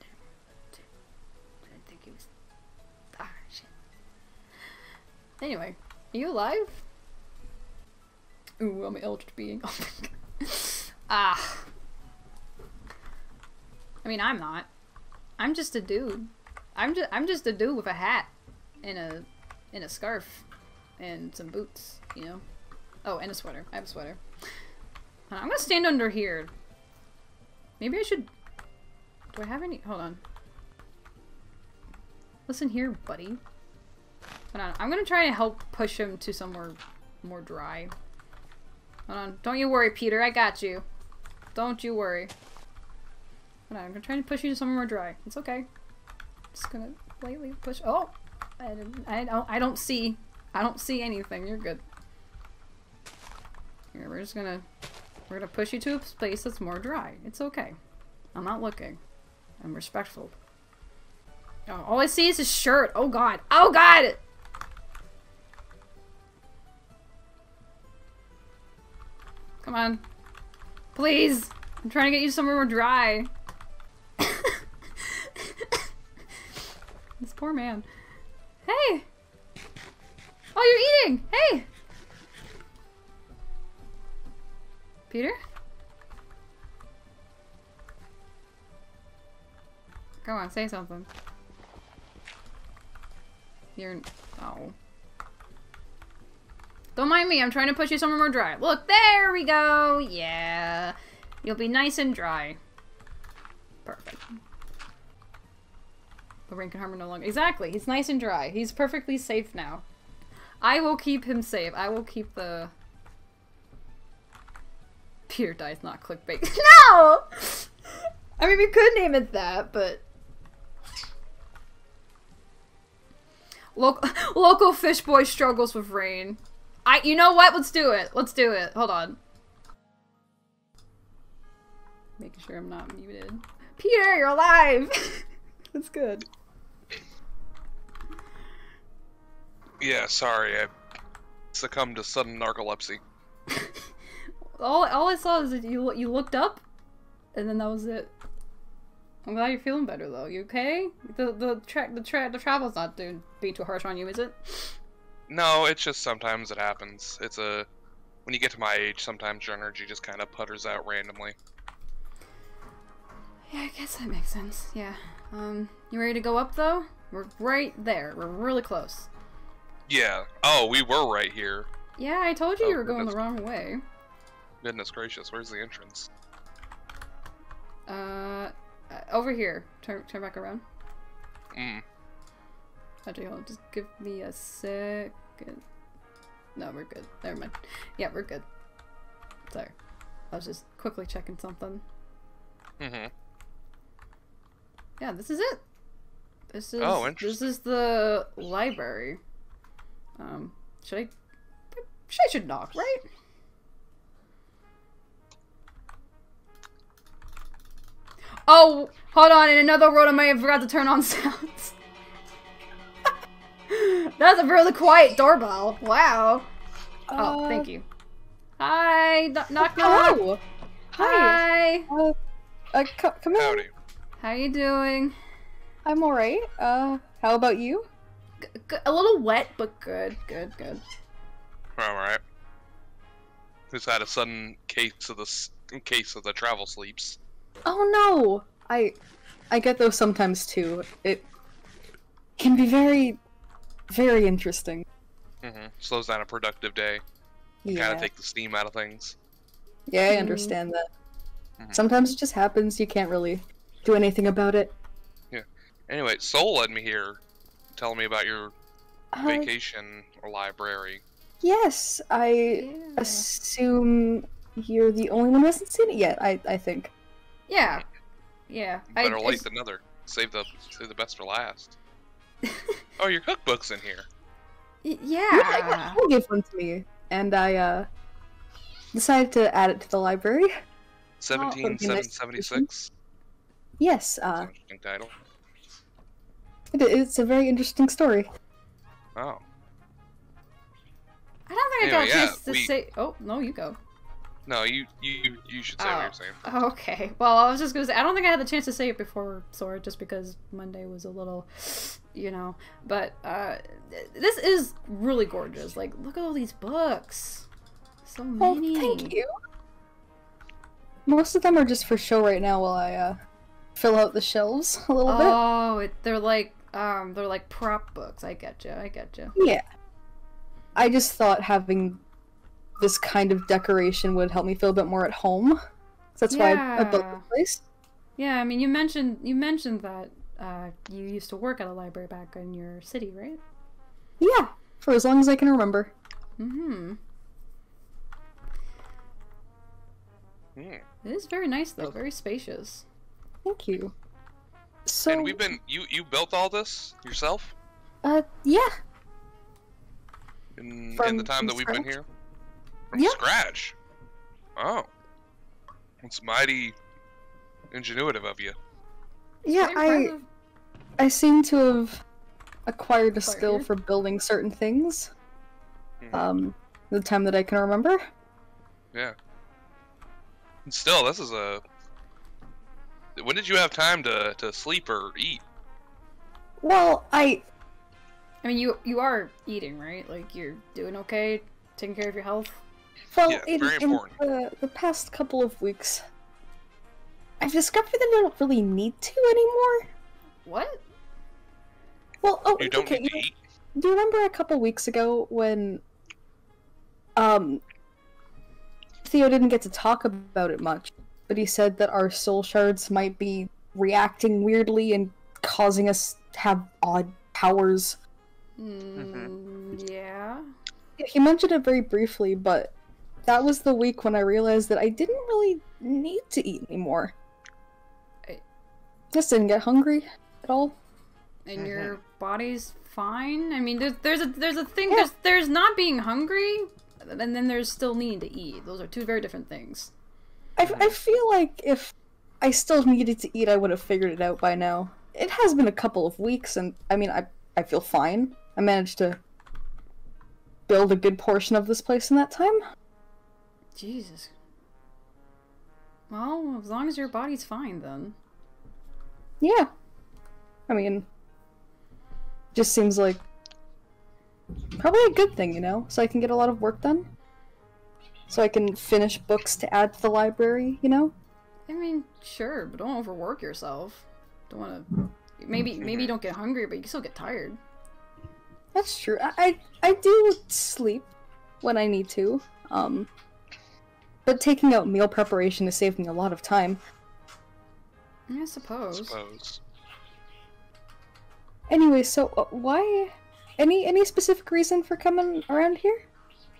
didn't think he was... Ah, shit. Anyway, are you alive? Ooh, I'm an eldritch being. Oh my god. Ah. I mean, I'm not. I'm just a dude. I'm just a dude with a hat and a scarf and some boots, you know. Oh, and a sweater. I have a sweater. I'm gonna stand under here. Maybe I should... Do I have any... Hold on. Listen here, buddy. Hold on. I'm gonna try to help push him to somewhere more dry. Hold on. Don't you worry, Peter. I got you. Don't you worry. Hold on. I'm gonna try to push you to somewhere more dry. It's okay. Just gonna lightly push. Oh, I don't see anything. You're good. Here, we're gonna push you to a space that's more dry. It's okay. I'm not looking. I'm respectful. Oh, all I see is his shirt. Oh god. Oh god! Come on. Please! I'm trying to get you somewhere more dry. This poor man. Hey! Oh, you're eating! Hey! Peter? Come on, say something. You're... Oh. Don't mind me, I'm trying to push you somewhere more dry. Look, there we go! Yeah. You'll be nice and dry. Perfect. The rain can harm him no longer. Exactly, he's nice and dry. He's perfectly safe now. I will keep him safe. I will keep the... Peter dies, not clickbait. No! I mean, we could name it that, but... Local fish boy struggles with rain. You know what? Let's do it. Let's do it. Hold on. Making sure I'm not muted. Peter, you're alive! That's good.
Yeah, sorry. I succumbed to sudden narcolepsy.
all I saw is that you looked up, and then that was it. I'm glad you're feeling better though. You okay? The travel's not being too harsh on you, is it?
No, it's just sometimes it happens. It's when you get to my age, sometimes your energy just kind of putters out randomly.
Yeah, I guess that makes sense. Yeah. You ready to go up though? We're right there. We're really close.
Yeah. Oh, we were right here.
Yeah, I told you you were going the wrong way.
Goodness gracious, where's the entrance?
Over here. Turn back around.
Mm.
Actually, hold on. Just give me a second. No, we're good. Never mind. Yeah, we're good. Sorry. I was just quickly checking something.
Mm-hmm.
Yeah, this is it. This is
interesting.
This is the library. I should knock, right? Oh, hold on. In another world, I might have forgot to turn on sounds. That's a really quiet doorbell. Wow. Oh, thank you. Hi. Knock, knock.
Hello.
Hi.
Come in.
Howdy.
How you doing?
I'm alright. How about you?
A little wet, but good. Good.
Alright. Who's had a sudden case of the travel sleeps?
Oh no! I get those sometimes too. It can be very, very interesting.
Mm-hmm. Slows down a productive day.
Yeah.
Kind of take the steam out of things.
Yeah, I understand that.
Mm-hmm.
Sometimes it just happens. You can't really do anything about it.
Yeah. Anyway, Soul led me here, telling me about your vacation or library.
Yes, I assume you're the only one who hasn't seen it yet. I think.
Yeah.
Better late than never. Save the best for last. Oh, your cookbook's in here.
Yeah.
You gave one to me, and I decided to add it to the library.
17776.
Yes.
Interesting title.
It's a very interesting story.
Oh.
I don't think I got a chance to say. Oh no, you go.
No, you should say what you're saying.
Okay. Well, I was just gonna say I don't think I had the chance to say it before Sora, just because Monday was a little, you know. But this is really gorgeous. Like, look at all these books. So many.
Oh, thank you. Most of them are just for show right now while I fill out the shelves a little bit.
Oh, they're like prop books. I getcha.
Yeah. I just thought having this kind of decoration would help me feel a bit more at home. So that's why I built this place.
Yeah, I mean, you mentioned that you used to work at a library back in your city, right?
Yeah, for as long as I can remember.
Mm-hmm.
Hmm.
It is very nice, though. Very spacious.
Thank you. So
And we've been you built all this yourself
yeah.
in
From
the time that we've been
scratch?
here? From
Yeah.
scratch. Oh. It's mighty ingenuitive of you.
Yeah,
Pretty impressive.
I seem to have acquired a skill
Acquired?
for building certain things.
Mhm.
The time that I can remember.
Yeah. And still, this is a. When did you have time to sleep or eat?
Well,
I mean, you are eating, right? Like, you're doing okay, taking care of your health.
well,
Yeah,
in,
very
in
important.
the past couple of weeks, I've discovered that I don't really need to anymore.
What?
Well, oh,
You don't
okay.
need to eat.
Do you remember a couple weeks ago when, Theo didn't get to talk about it much, but he said that our soul shards might be reacting weirdly and causing us to have odd powers.
Yeah.
He mentioned it very briefly, but that was the week when I realized that I didn't really need to eat anymore.
I-
Just didn't get hungry at all.
And your body's fine? I mean, there's a thing,
Yeah.
there's not being hungry, and then there's still needing to eat. Those are two very different things.
I feel like if I still needed to eat, I would have figured it out by now. It has been a couple of weeks, and I mean, I feel fine. I managed to build a good portion of this place in that time.
Jesus. Well, as long as your body's fine, then.
Yeah. I mean, just seems like probably a good thing, you know? So I can get a lot of work done. So I can finish books to add to the library, you know?
I mean, sure, but don't overwork yourself. Don't want to. Maybe you don't get hungry, but you can still get tired.
That's true. I do sleep when I need to. But taking out meal preparation has saved me a lot of time.
I suppose.
Anyway, so why? Any specific reason for coming around here?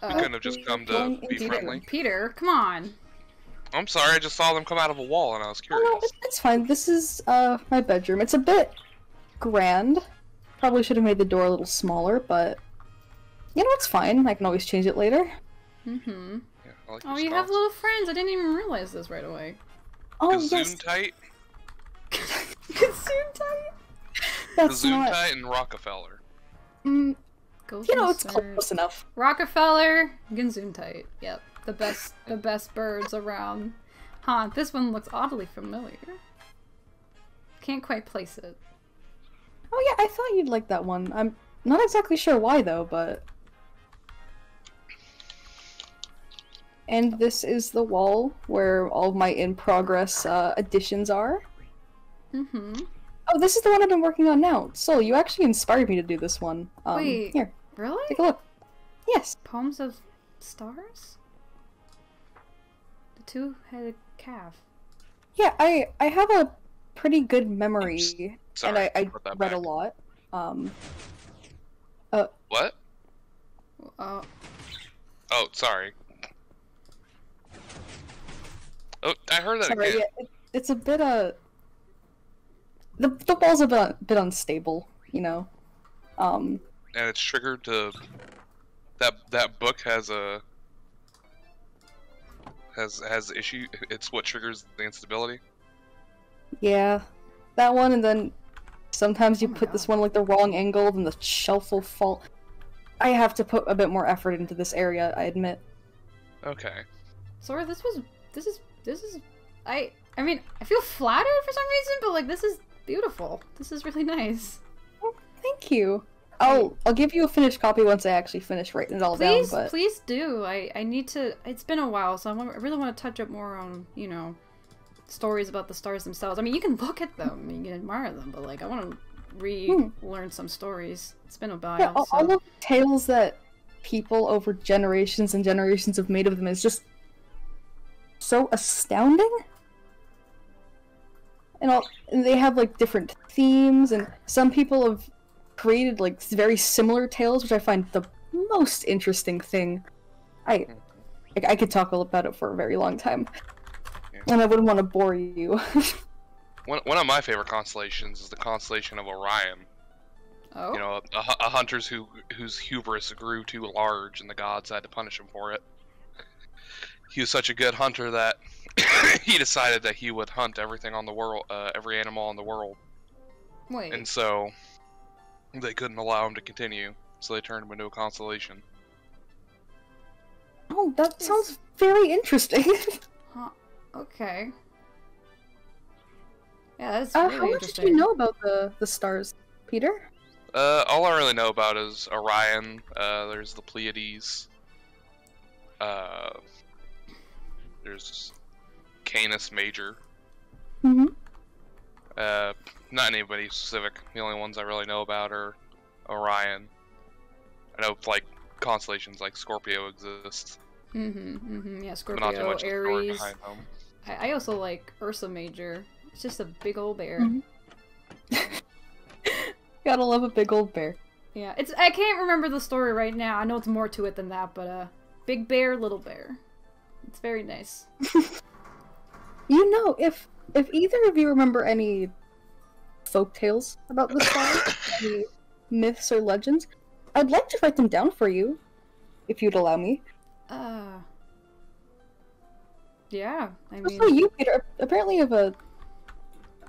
You couldn't have just come to
going
be
into-
friendly.
Peter, come on.
I'm sorry, I just saw them come out of a wall and I was
Oh, no,
curious.
it's fine. This is my bedroom. It's a bit grand. Probably should have made the door a little smaller, but you know, it's fine. I can always change it later.
Mm-hmm.
Yeah, I like
Oh,
your
you have
spots.
little friends. I didn't even realize this right away.
Oh yes,
Gesundheit,
Gesundheit?
that's not.
Gesundheit, and Rockefeller.
You know, it's
Gesundheit.
close enough.
Rockefeller, Gesundheit. Yep, the best birds around. Huh, this one looks oddly familiar. Can't quite place it.
Oh yeah, I thought you'd like that one. I'm not exactly sure why though, but. And this is the wall where all of my in-progress additions are.
Mm-hmm.
Oh, this is the one I've been working on now. Soul, you actually inspired me to do this one.
Wait.
Here,
Really?
take a look. Yes.
Poems of Stars? The two-headed calf.
Yeah, I have a pretty good memory,
Sorry,
and I
put that
read a
back.
lot.
What?
Oh,
Oh, sorry. Oh, I heard that
Sorry,
again.
yeah, it's a bit the wall's a bit unstable, you know.
And it's triggered to that book has issue. It's what triggers the instability.
Yeah, that one, and then sometimes you
Oh my
put this
God.
one like the wrong angle, and the shelf will fall. I have to put a bit more effort into this area, I admit.
Okay.
Sora, this is I mean, I feel flattered for some reason, but like this is beautiful. This is really nice.
Oh, thank you. I'll give you a finished copy once I actually finish writing it all
Please,
down. But
please do. I need to. It's been a while, so I really want to touch up more on, you know, stories about the stars themselves. I mean, you can look at them, you can admire them, but like I want to relearn some stories. It's been a while.
yeah, all
so.
the tales that people over generations and generations have made of them is just so astounding. And they have like different themes, and some people have created like very similar tales, which I find the most interesting thing. I could talk about it for a very long time,
Yeah.
and I wouldn't want to bore you.
One of my favorite constellations is the constellation of Orion.
Oh.
You know, a hunter's whose hubris grew too large, and the gods had to punish him for it. He was such a good hunter that he decided that he would hunt everything on the world, every animal on the world.
Wait.
And so they couldn't allow him to continue, so they turned him into a constellation.
Oh, that sounds very interesting.
Huh. Okay. Yeah, that's
How
really
much
interesting.
do you know about the stars, Peter?
All I really know about is Orion. There's the Pleiades. There's Canis Major.
Mm-hmm.
Not anybody specific. The only ones I really know about are Orion. I know like constellations like Scorpio exist,
Yeah,
but not too
Scorpio,
much of the story
Aries.
behind them.
I also like Ursa Major. It's just a big old bear.
Mhm. Gotta love a big old bear.
Yeah, I can't remember the story right now. I know it's more to it than that, but big bear, little bear. It's very nice.
You know, if either of you remember any folk tales about the stars, any myths or legends, I'd like to write them down for you, if you'd allow me.
Yeah, I mean...
Also, you, Peter, apparently have at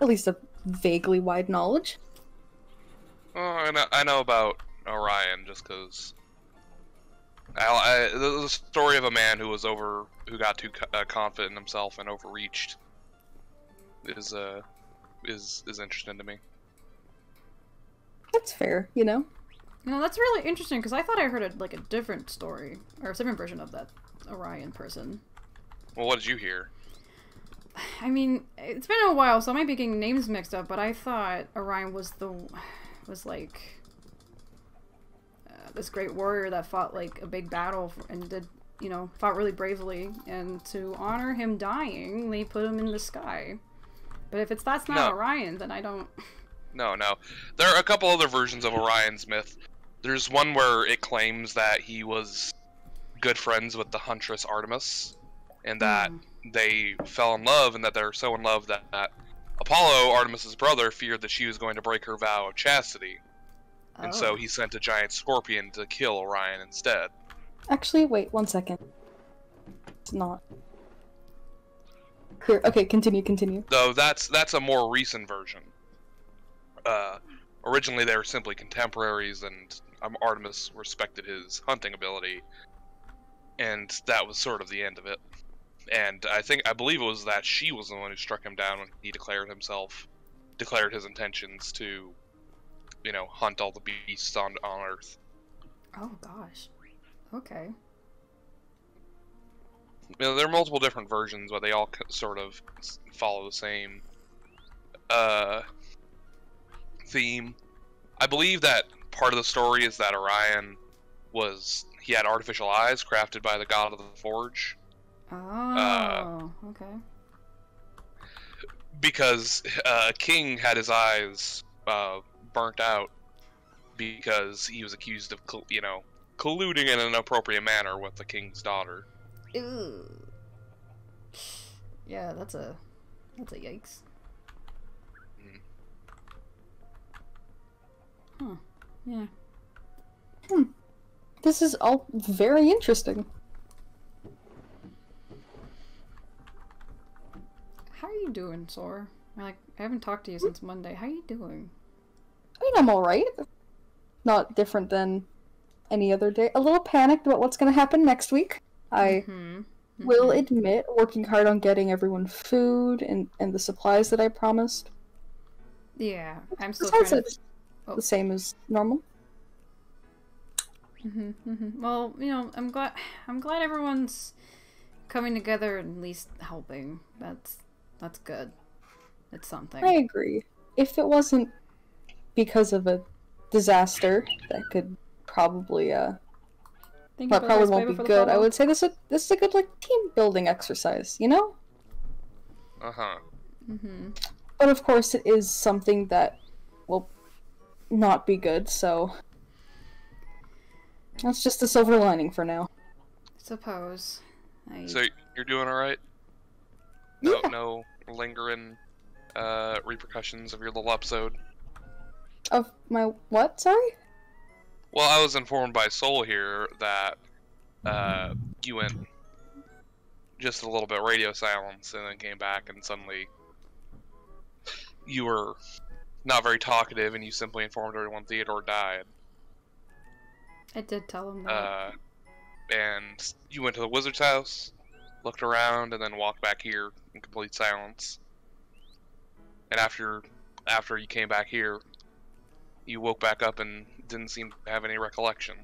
least a vaguely wide knowledge.
Oh, I know about Orion just because the story of a man who got too confident in himself and overreached is interesting to me.
That's fair, you know?
You know, that's really interesting, because I thought I heard a different story, or a different version of that Orion person.
Well, what did you hear?
I mean, it's been a while, so I might be getting names mixed up, but I thought Orion was like this great warrior that fought like a big battle and fought really bravely, and to honor him dying, they put him in the sky. But if that's not Orion, then I don't...
No. There are a couple other versions of Orion's myth. There's one where it claims that he was good friends with the huntress Artemis, and that they fell in love, and that they're so in love that Apollo, Artemis's brother, feared that she was going to break her vow of chastity. And so he sent a giant scorpion to kill Orion instead.
Actually, wait 1 second. It's not. Here, okay, continue.
Though that's a more recent version. Originally they were simply contemporaries, and Artemis respected his hunting ability, and that was sort of the end of it. And I believe it was that she was the one who struck him down when he declared his intentions to, hunt all the beasts on Earth.
Oh gosh. Okay.
There are multiple different versions, but they all sort of follow the same theme. I believe that part of the story is that Orion he had artificial eyes crafted by the god of the forge.
Oh, okay.
Because a king had his eyes burnt out because he was accused of, colluding in an inappropriate manner with the king's daughter.
Ew. Yeah, that's a yikes. Huh. Yeah.
This is all very interesting.
How are you doing, Sora? I haven't talked to you since Monday. How are you doing?
I mean, I'm alright. Not different than any other day. A little panicked about what's gonna happen next week. I will admit, working hard on getting everyone food and the supplies that I promised.
Yeah, I'm still
Besides
trying
it's the same as normal.
Well, I'm glad everyone's coming together and at least helping. That's good. It's something.
I agree. If it wasn't because of a disaster, that could probably
That
probably won't be good. I would say this is a good team building exercise, you know?
Uh-huh.
But of course it is something that will not be good, so that's just a silver lining for now.
Suppose.
So you're doing alright?
Yeah.
No lingering repercussions of your little episode?
Of my what? Sorry?
Well, I was informed by Soul here that you went just a little bit radio silence and then came back and suddenly you were not very talkative and you simply informed everyone Theodore died.
I did tell him that.
And you went to the wizard's house, looked around, and then walked back here in complete silence. And after you came back here, you woke back up and didn't seem to have any recollection.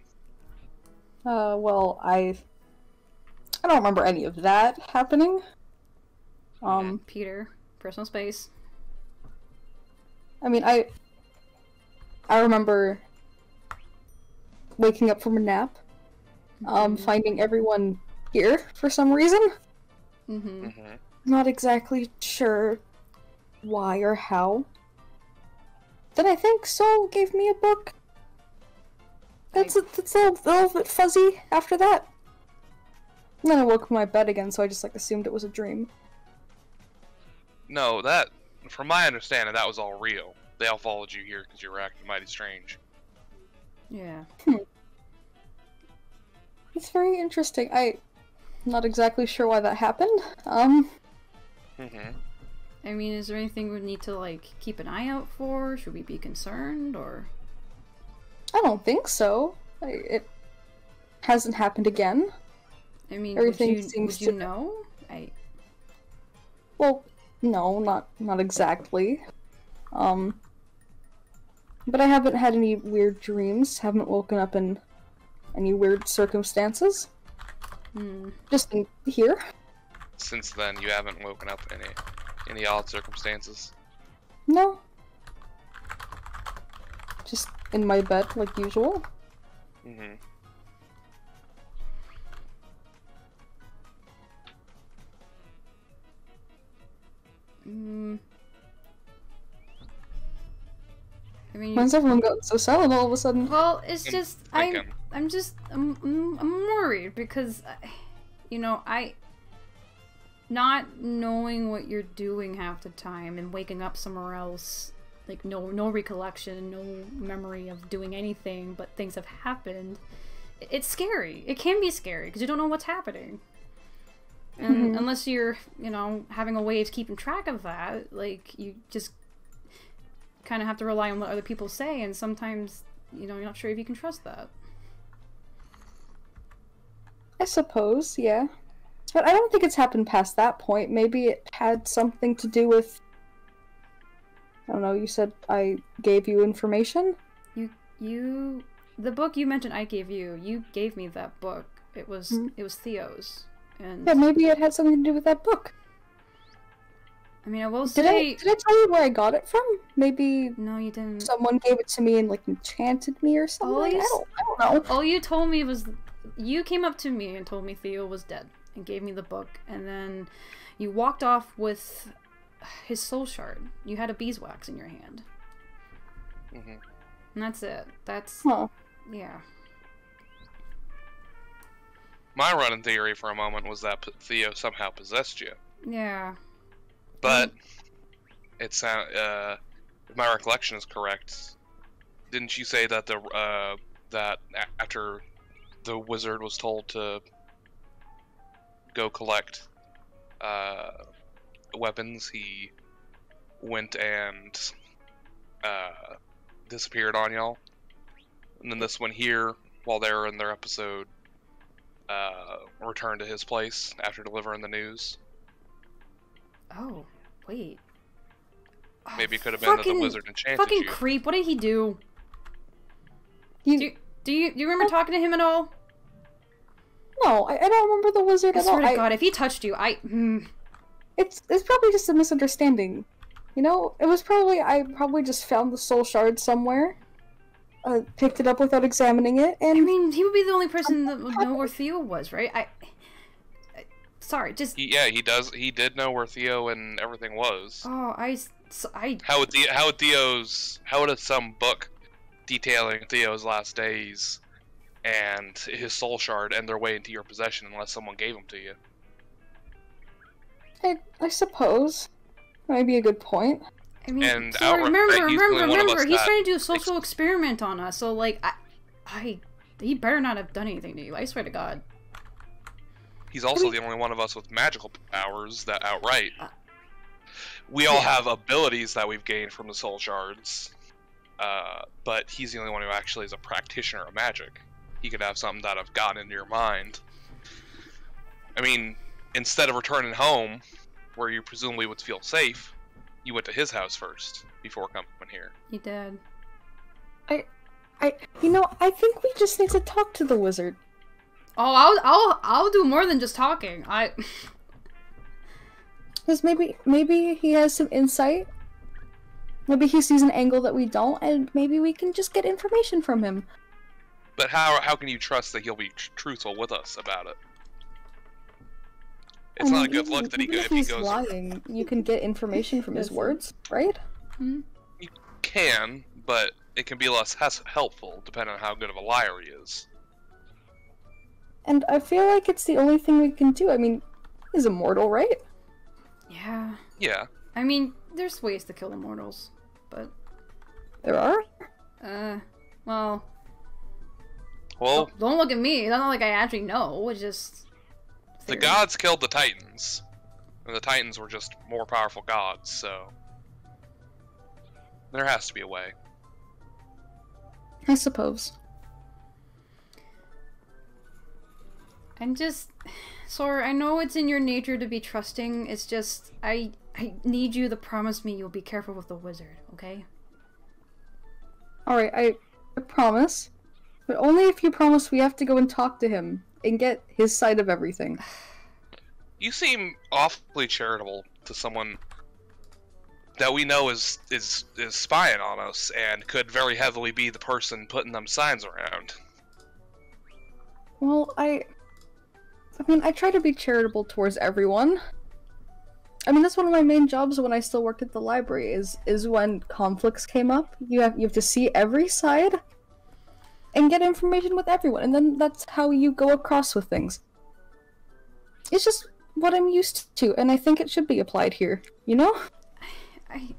Well, I don't remember any of that happening.
Peter, personal space.
I mean, I remember waking up from a nap, finding everyone here for some reason. Not exactly sure why or how. Then I think Soul gave me a book. That's a little bit fuzzy after that. And then I woke up in my bed again, so I just assumed it was a dream.
No, that, from my understanding, that was all real. They all followed you here because you were acting mighty strange.
Yeah.
It's very interesting. I'm not exactly sure why that happened.
I mean, is there anything we need to, keep an eye out for? Should we be concerned, or...?
I don't think so. It hasn't happened again.
I mean,
Everything
would
seems
you
to...
know?
Well, no, not exactly. But I haven't had any weird dreams, haven't woken up in any weird circumstances. Just in here.
Since then, you haven't woken up in any odd circumstances?
No. Just in my bed, like usual.
I mean,
when's everyone gotten so silent all of a sudden?
Well, it's just I'm worried because, I not knowing what you're doing half the time and waking up somewhere else, no recollection, no memory of doing anything, but things have happened. It's scary. It can be scary because you don't know what's happening. And unless you're, having a way of keeping track of that, you just kind of have to rely on what other people say, and sometimes, you're not sure if you can trust that.
I suppose, yeah. But I don't think it's happened past that point. Maybe it had something to do with... I don't know, you said I gave you information?
The book you mentioned I gave you gave me that book. It was Theo's. And
yeah, maybe it had something to do with that book.
I mean, I will say...
Did I tell you where I got it from? Maybe...
No, you didn't.
Someone gave it to me and, enchanted me or something? I don't know.
All you told me was... You came up to me and told me Theo was dead. And gave me the book. And then you walked off with his soul shard. You had a beeswax in your hand. And that's it. That's...
Huh.
Yeah.
My running theory for a moment was that Theo somehow possessed you.
Yeah.
But it sound if my recollection is correct, didn't you say that that after the wizard was told to go collect weapons, he went and disappeared on y'all? And then this one here, while they were in their episode, returned to his place after delivering the news.
Oh, wait.
Maybe it could have been that the wizard enchanted
fucking
you.
Creep, what did he do? Do you remember talking to him at all?
No, I don't remember the wizard at all.
I swear to God, if he touched you,
It's probably just a misunderstanding. It was probably... I probably just found the soul shard somewhere. Picked it up without examining it, and...
I mean, he would be the only person that would know where Theo was, right? Sorry, just...
Yeah, he does. He did know where Theo and everything was.
Oh,
How would some book detailing Theo's last days and his soul shard end their way into your possession unless someone gave them to you?
I suppose. Might be a good point.
I mean,
And
so
outright,
remember, he's
that
trying to do a social experiment on us. So like, he better not have done anything to you. I swear to God.
He's also the only one of us with magical powers that outright. We all have abilities that we've gained from the soul shards, but he's the only one who actually is a practitioner of magic. He could have something that have gotten into your mind. I mean, instead of returning home, where you presumably would feel safe, you went to his house first before coming here.
He did.
I think we just need to talk to the wizard.
Oh, I'll do more than just talking.
Because maybe he has some insight. Maybe he sees an angle that we don't, and maybe we can just get information from him.
But how can you trust that he'll be truthful with us about it? It's not a good look that
if he's lying, you can get information from his words, right?
Hmm?
You can, but it can be less helpful depending on how good of a liar he is.
And I feel like it's the only thing we can do. I mean, he's immortal, right?
Yeah.
Yeah.
I mean, there's ways to kill immortals, but...
There are?
Well...
Well...
Don't look at me. It's not like I actually know. It's just...
The gods killed the Titans. And the Titans were just more powerful gods, so... There has to be a way.
I suppose.
I'm just... Sora, I know it's in your nature to be trusting. It's just... I need you to promise me you'll be careful with the wizard, okay?
Alright, I promise. But only if you promise we have to go and talk to him and get his side of everything.
You seem awfully charitable to someone that we know is spying on us and could very heavily be the person putting them signs around.
Well, I mean, I try to be charitable towards everyone. I mean, that's one of my main jobs when I still worked at the library, is when conflicts came up. You have to see every side and get information with everyone, and then that's how you go across with things. It's just what I'm used to, and I think it should be applied here, you know?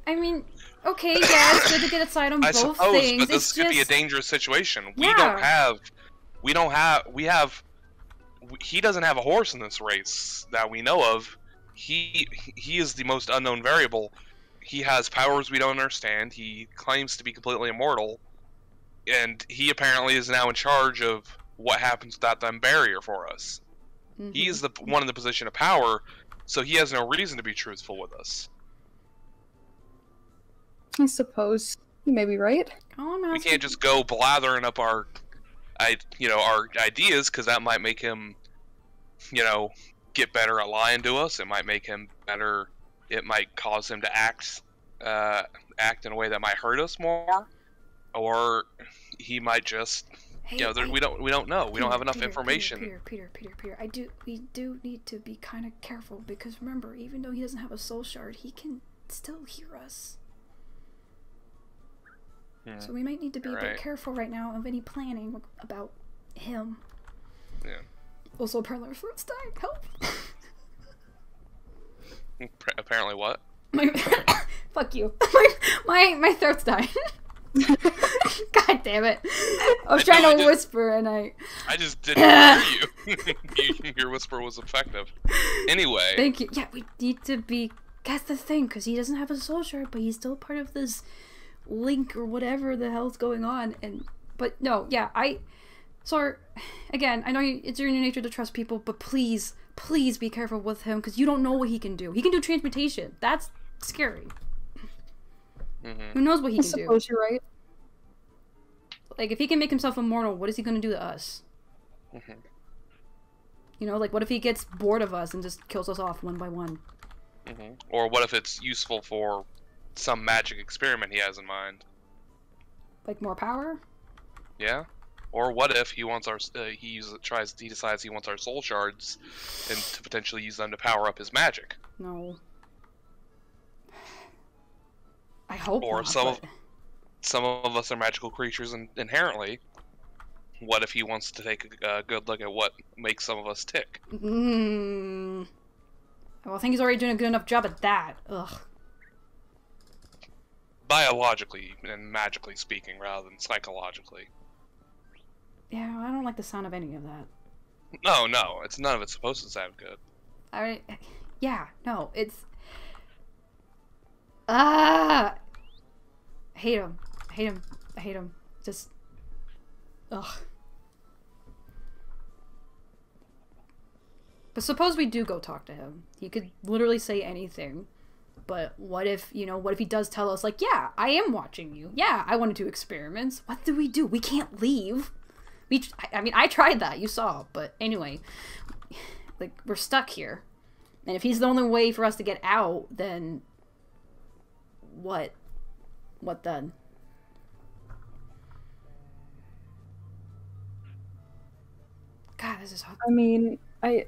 I mean, okay, yeah, it's good to get a side on both
suppose,
things.
but this could be a dangerous situation.
Yeah.
He doesn't have a horse in this race that we know of. He is the most unknown variable. He has powers we don't understand. He claims to be completely immortal. And he apparently is now in charge of what happens without that barrier for us.
Mm-hmm.
He's the one in the position of power, so he has no reason to be truthful with us.
I suppose you may be right.
We can't just go blathering up our ideas, because that might make him, get better at lying to us. It might make him better. It might cause him to act in a way that might hurt us more. Or he might just, we don't know. We don't have enough information.
Peter. We do need to be kind of careful, because remember, even though he doesn't have a soul shard, he can still hear us. So we might need to be a bit careful right now of any planning about him.
Yeah.
Also, apparently my throat's dying. Help!
Apparently what?
Fuck you. My throat's dying. God damn it. I was trying to whisper and I
just didn't hear you. Your whisper was effective. Anyway.
Thank you. Yeah, we need to be... That's the thing, because he doesn't have a soul shard, but he's still part of this link or whatever the hell's going on. But no, yeah, So, again, I know it's in your nature to trust people, but please be careful with him, because you don't know what he can do. He can do transmutation. That's scary.
Mm-hmm.
Who knows what he can do?
I suppose you're right.
Like, if he can make himself immortal, what is he going to do to us?
Mm-hmm.
What if he gets bored of us and just kills us off one by one?
Mm-hmm. Or what if it's useful for some magic experiment he has in mind?
Like more power?
Yeah. Or what if he wants our he decides he wants our soul shards and to potentially use them to power up his magic?
No. I hope
or
not,
some of us are magical creatures inherently. What if he wants to take a good look at what makes some of us tick?
Well, I think he's already doing a good enough job at that. Ugh.
biologically and magically speaking, rather than psychologically.
Yeah, I don't like the sound of any of that.
No, it's none of it's supposed to sound good.
Yeah, no, it's... I hate him. I hate him. Just... Ugh. But suppose we do go talk to him. He could literally say anything. But what if, what if he does tell us, like, yeah, I am watching you. Yeah, I want to do experiments. What do? We can't leave. I mean, I tried that. You saw. But anyway, like, we're stuck here. And if he's the only way for us to get out, then what? What then? God, this is hard.
I mean, I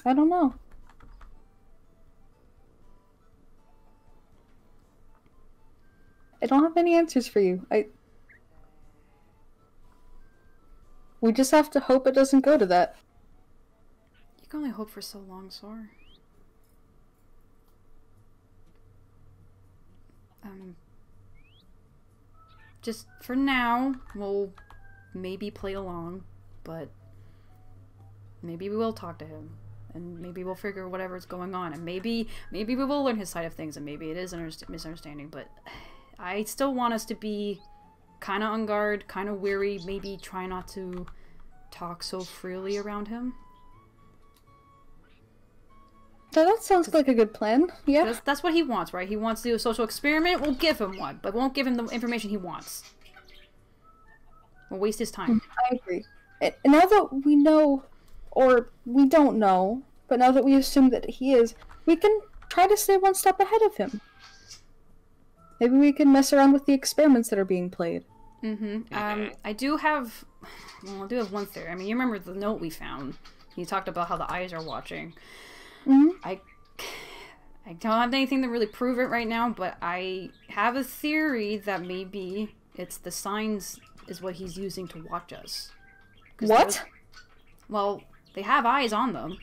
don't know. I don't have any answers for you. We just have to hope it doesn't go to that.
You can only hope for so long, Sor. Just for now, we'll maybe play along, but maybe we will talk to him, and maybe we'll figure whatever's going on, and maybe we will learn his side of things, and maybe it is a misunderstanding, but I still want us to be kind of on guard, kind of wary, maybe try not to talk so freely around him.
That sounds like a good plan. Yeah.
That's what he wants, right? He wants to do a social experiment. We'll give him one, but won't give him the information he wants. We'll waste his time.
I agree. And now that we know, or we don't know, but now that we assume that he is, we can try to stay one step ahead of him. Maybe we can mess around with the experiments that are being played.
I do have one theory. I mean, you remember the note we found. You talked about how the eyes are watching. I don't have anything to really prove it right now, but I have a theory that maybe it's the signs is what he's using to watch us.
What?
Well, they have eyes on them. And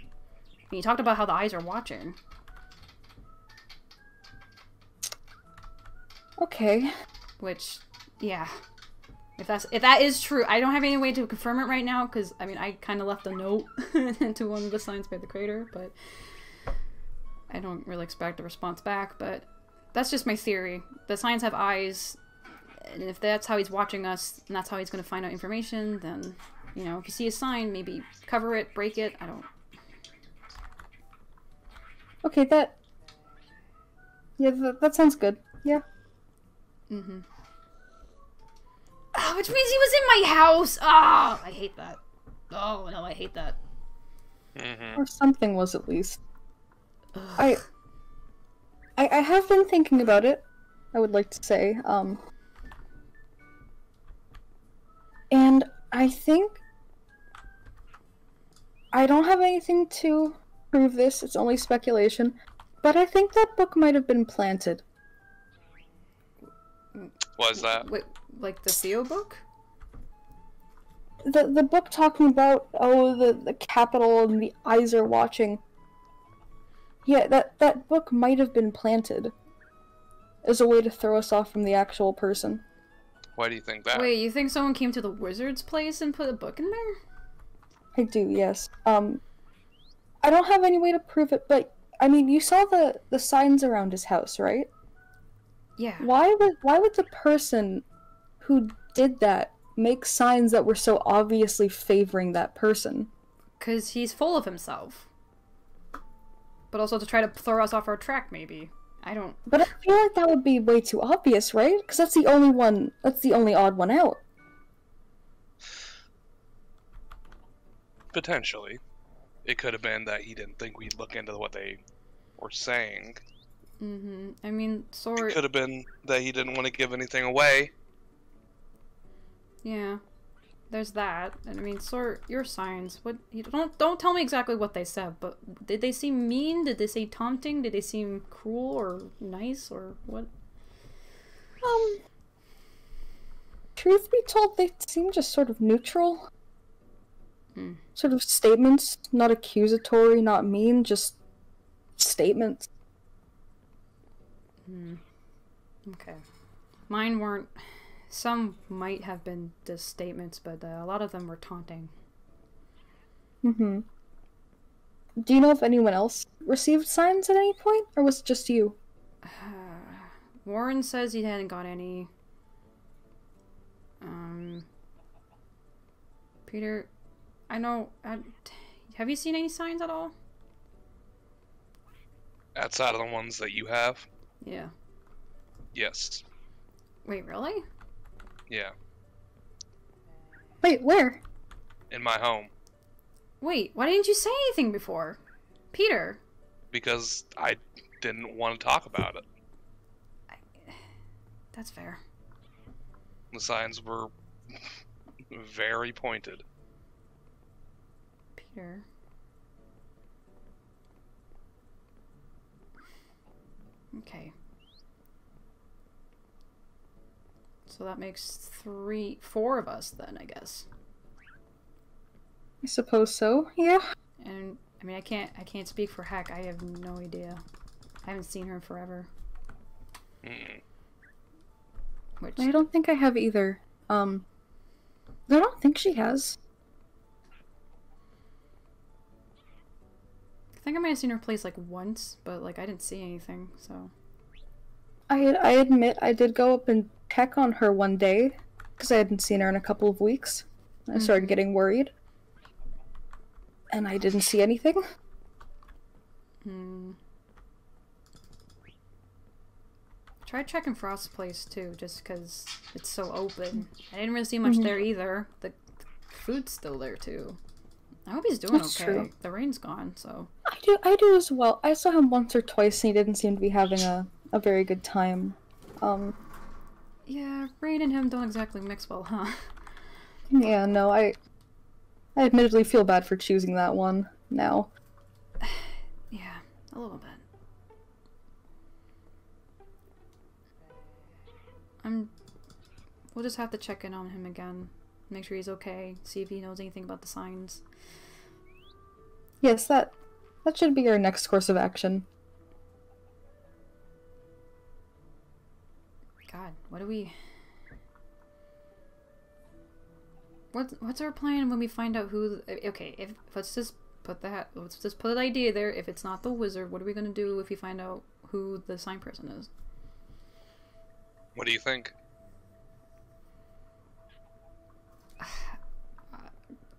you talked about how the eyes are watching.
Okay.
Which, yeah. If that is true, I don't have any way to confirm it right now, because, I mean, I kind of left a note to one of the signs by the crater, but I don't really expect a response back, but that's just my theory. The signs have eyes, and if that's how he's watching us, and that's how he's going to find out information, then, if you see a sign, maybe cover it, break it, I don't...
Okay, that sounds good. Yeah.
Oh, which means he was in my house! Ah, I hate that. Oh, no, I hate that.
Or something was, at least. I have been thinking about it, I would like to say, and I think I don't have anything to prove this, it's only speculation, but I think that book might have been planted.
Was that?
Wait, like the Theo book?
The book talking about, the capital and the eyes are watching. Yeah, that book might have been planted as a way to throw us off from the actual person.
Why do you think that?
Wait, you think someone came to the wizard's place and put a book in there?
I do, yes. I don't have any way to prove it, but, I mean, you saw the signs around his house, right?
Yeah.
Why would the person who did that make signs that were so obviously favoring that person?
'Cause he's full of himself. But also to try to throw us off our track, maybe. I don't...
But I feel like that would be way too obvious, right? Because that's the only odd one out.
Potentially. It could have been that he didn't think we'd look into what they were saying.
I mean,
It could have been that he didn't want to give anything away.
Yeah. There's that. And I mean, your signs. What? You don't tell me exactly what they said, but did they seem mean? Did they say taunting? Did they seem cruel or nice or what?
Truth be told, they seem just sort of neutral. Sort of statements, not accusatory, not mean, just statements.
Okay. Mine weren't... Some might have been just statements, but a lot of them were taunting.
Mm-hmm. Do you know if anyone else received signs at any point, or was it just you?
Warren says he hadn't got any. Peter, I know... have you seen any signs at all?
Outside of the ones that you have?
Yeah.
Yes.
Wait, really?
Yeah.
Wait, where?
In my home.
Wait, why didn't you say anything before? Peter!
Because I didn't want to talk about it.
That's fair.
The signs were very pointed.
Peter... Okay. So that makes 4 of us then, I guess.
I suppose so, yeah.
And I mean, I can't speak for Heck. I have no idea. I haven't seen her in forever. Which
I don't think I have either. I don't think she has.
I think I might have seen her place like once, but like I didn't see anything, so.
I admit I did go up and check on her one day, because I hadn't seen her in a couple of weeks. I started getting worried. And I didn't see anything.
Tried checking Frost's place too, just because it's so open. I didn't really see much there either. The food's still there too. I hope he's doing
That's
okay.
true.
The rain's gone, so.
I do as well. I saw him once or twice and he didn't seem to be having a very good time.
Yeah, Rain and him don't exactly mix well, huh?
Yeah, no, I admittedly feel bad for choosing that one now.
Yeah, a little bit. We'll just have to check in on him again. Make sure he's okay. See if he knows anything about the signs.
Yes, that should be our next course of action.
God, what do we... What's our plan when we find out who... Okay, let's just put an idea there. If it's not the wizard, what are we gonna do if we find out who the sign person is?
What do you think?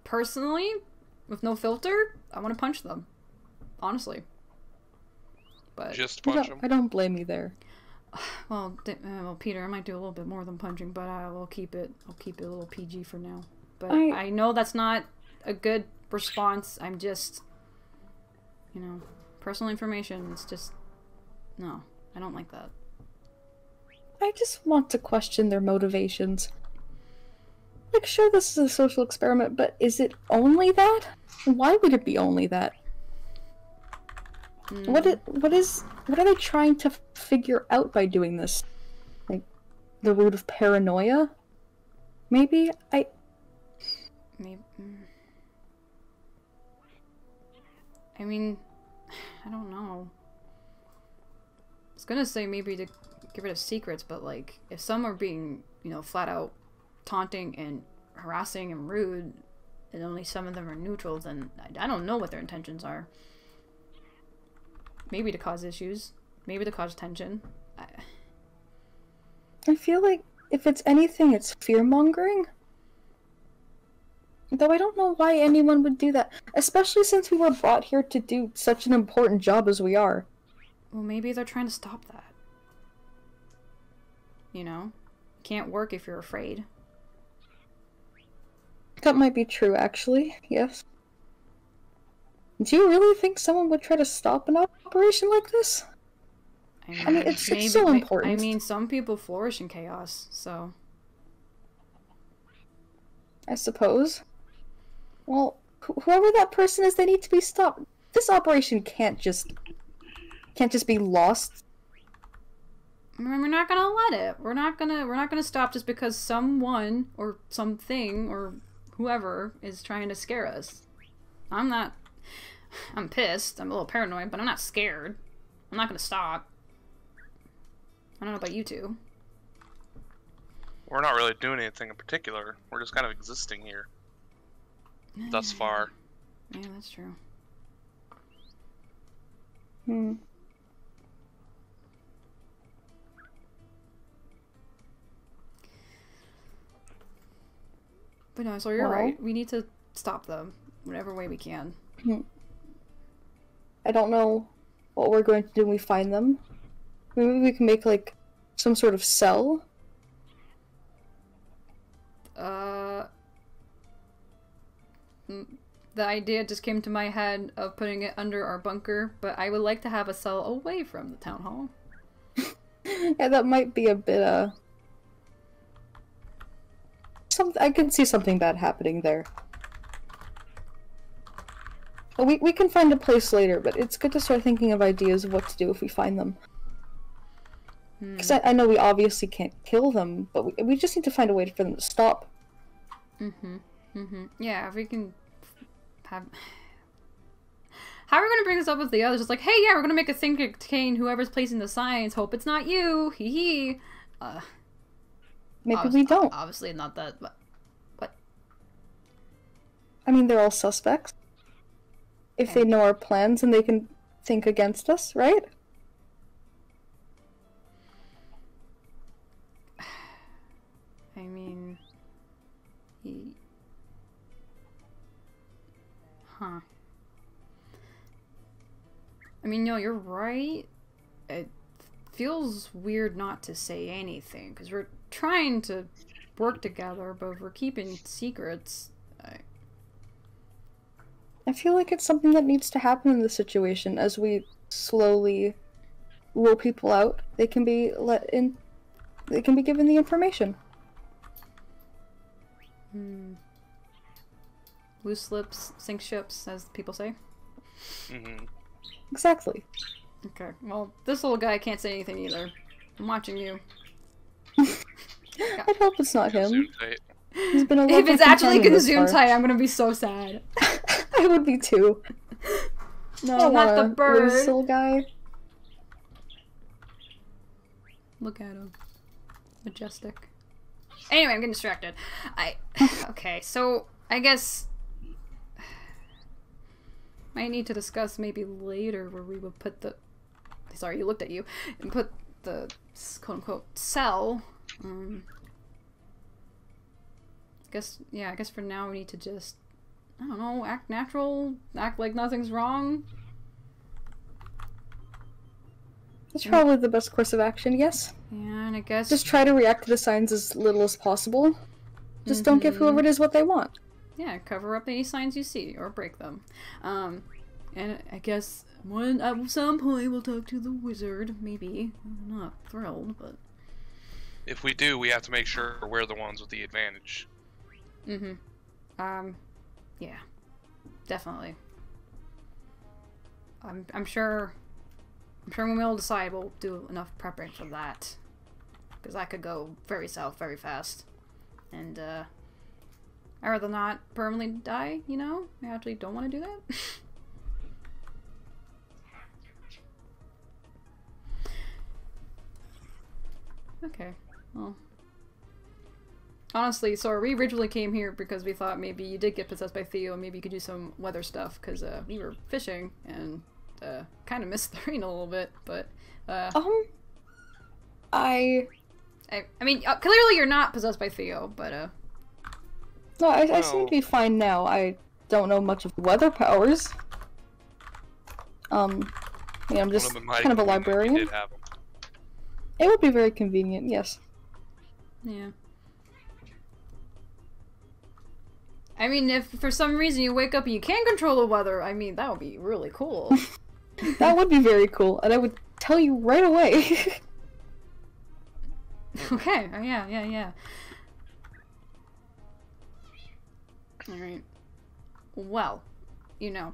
Personally, with no filter, I want to punch them. Honestly. But
Just punch him?
I don't blame you there.
well, Peter, I might do a little bit more than punching, but I will keep it. I'll keep it a little PG for now. But I know that's not a good response. I'm just, personal information. It's just no. I don't like that.
I just want to question their motivations. Like, sure, this is a social experiment, but is it only that? Why would it be only that? What are they trying to figure out by doing this? Like, the root of paranoia? Maybe?
Maybe. I mean, I don't know. I was gonna say maybe to get rid of secrets, but like, if some are being, flat out taunting and harassing and rude, and only some of them are neutral, then I don't know what their intentions are. Maybe to cause issues. Maybe to cause tension.
I feel like if it's anything, it's fear-mongering. Though I don't know why anyone would do that, especially since we were brought here to do such an important job as we are.
Well, maybe they're trying to stop that. Can't work if you're afraid.
That might be true, actually, yes. Do you really think someone would try to stop an operation like this? I mean, it's so important.
I mean, some people flourish in chaos, so...
I suppose. Well, whoever that person is, they need to be stopped. This operation can't just be lost.
We're not gonna let it. We're not gonna stop just because someone or something or whoever is trying to scare us. I'm not I'm pissed. I'm a little paranoid, but I'm not scared. I'm not gonna stop. I don't know about you two.
We're not really doing anything in particular. We're just kind of existing here. Thus far.
Yeah, that's true.
Hmm.
But no, so you're
Well,
right. We need to stop them whatever way we can.
I don't know what we're going to do when we find them. Maybe we can make, like, some sort of cell.
The idea just came to my head of putting it under our bunker, but I would like to have a cell away from the town hall.
Yeah, that might be a bit, I can see something bad happening there. We can find a place later, but it's good to start thinking of ideas of what to do if we find them. Because I know we obviously can't kill them, but we just need to find a way for them to stop.
Yeah, if we can have... How are we gonna bring this up with the others? It's like, hey, yeah, we're gonna make a thing to contain whoever's placing the signs. Hope it's not you. Hee hee.
Maybe we don't.
Obviously not that, but... What?
I mean, they're all suspects. If they know our plans and they can think against us, right?
I mean... Huh. I mean, no, you're right. It feels weird not to say anything, because we're trying to work together, but if we're keeping secrets...
I feel like it's something that needs to happen in this situation. As we slowly rule people out, they can be let in. They can be given the information.
Loose lips sink ships, as people say.
Exactly.
Okay, well, this little guy can't say anything either. I'm watching you.
I hope it's not him.
Gesundheit.
He's been a
If
lovely
it's actually
companion thus far.
Gesundheit, I'm gonna be so sad.
I would be too.
No, not the bird.
Little guy.
Look at him. Majestic. Anyway, I'm getting distracted. Okay, so I guess I need to discuss maybe later where we would put the... Sorry, you looked at you. And put the quote-unquote cell. I guess for now we need to just, I don't know, act natural, act like nothing's wrong.
That's probably the best course of action, yes.
Yeah, and I guess...
Just try to react to the signs as little as possible. Just don't give whoever it is what they want.
Yeah, cover up any signs you see, or break them. And I guess at some point we'll talk to the wizard, maybe. I'm not thrilled, but...
If we do, we have to make sure we're the ones with the advantage.
Yeah. Definitely. I'm sure when we'll decide we'll do enough prepping for that. Because that could go very south very fast. And, I'd rather not permanently die, you know? I actually don't want to do that. Okay, well... Honestly, so we originally came here because we thought maybe you did get possessed by Theo and maybe you could do some weather stuff, because we were fishing and kind of missed the rain a little bit, but... I mean, clearly you're not possessed by Theo, but
No, I seem to be fine now. I don't know much of weather powers. Yeah, I'm just kind of a librarian. It would be very convenient, yes.
Yeah. I mean, if for some reason you wake up and you can control the weather, I mean, that would be really cool.
That would be very cool, and I would tell you right away.
Okay, yeah. Alright. Well, you know,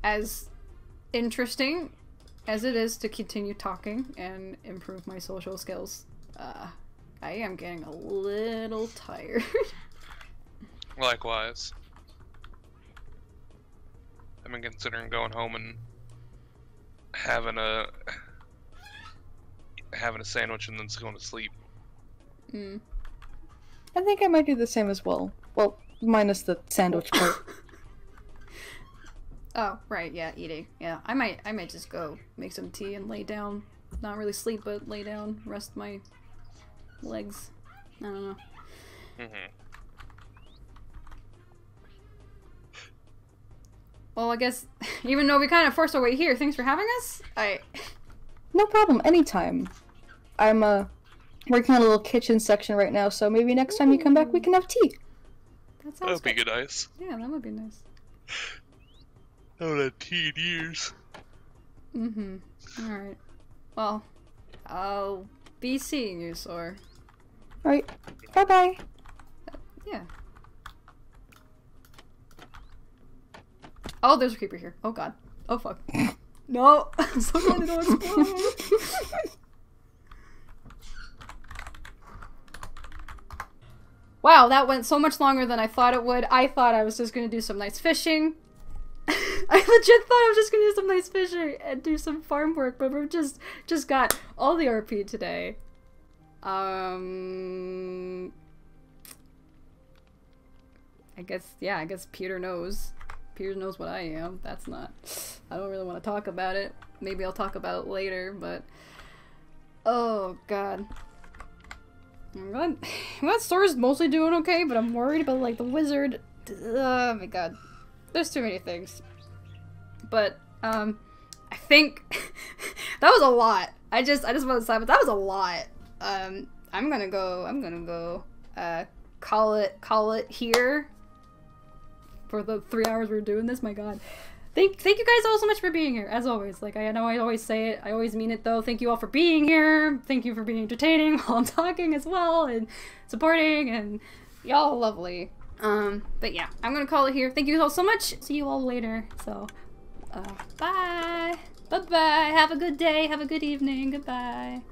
as interesting as it is to continue talking and improve my social skills, I am getting a little tired.
Likewise. I've been considering going home and having a sandwich and then just going to sleep.
I think I might do the same as well. Well, minus the sandwich part.
Oh, right, yeah, eating. Yeah, I might just go make some tea and lay down. Not really sleep, but lay down, rest my legs. I don't know. Well, I guess, even though we kind of forced our way here, thanks for having us.
No problem, anytime. I'm, working on a little kitchen section right now, so maybe next time you come back we can have tea.
That sounds
That'd be nice.
Yeah, that would be nice.
I haven't had tea in years.
Alright. Well, I'll be seeing you, Sor.
Alright, bye-bye.
Yeah. Oh, there's a creeper here. Oh god. Oh fuck. No! I'm so glad it don't explode! Wow, that went so much longer than I thought it would. I thought I was just gonna do some nice fishing. I legit thought I was just gonna do some nice fishing and do some farm work, but we've just got all the RP today. I guess Peter knows. Peter knows what I am. That's not... I don't really want to talk about it. Maybe I'll talk about it later, but... Oh, God. I'm glad Sora's mostly doing okay, but I'm worried about, like, the wizard. Oh, my God. There's too many things. But, I think... that was a lot. I just want to say, but that was a lot. I'm gonna go, call it here. For the 3 hours we're doing this, my god. Thank you guys all so much for being here, as always. Like, I know I always say it, I always mean it though. Thank you all for being here. Thank you for being entertaining while I'm talking as well, and supporting, and y'all lovely. But yeah, I'm gonna call it here. Thank you all so much. See you all later. So, bye. Bye-bye. Have a good day. Have a good evening. Goodbye.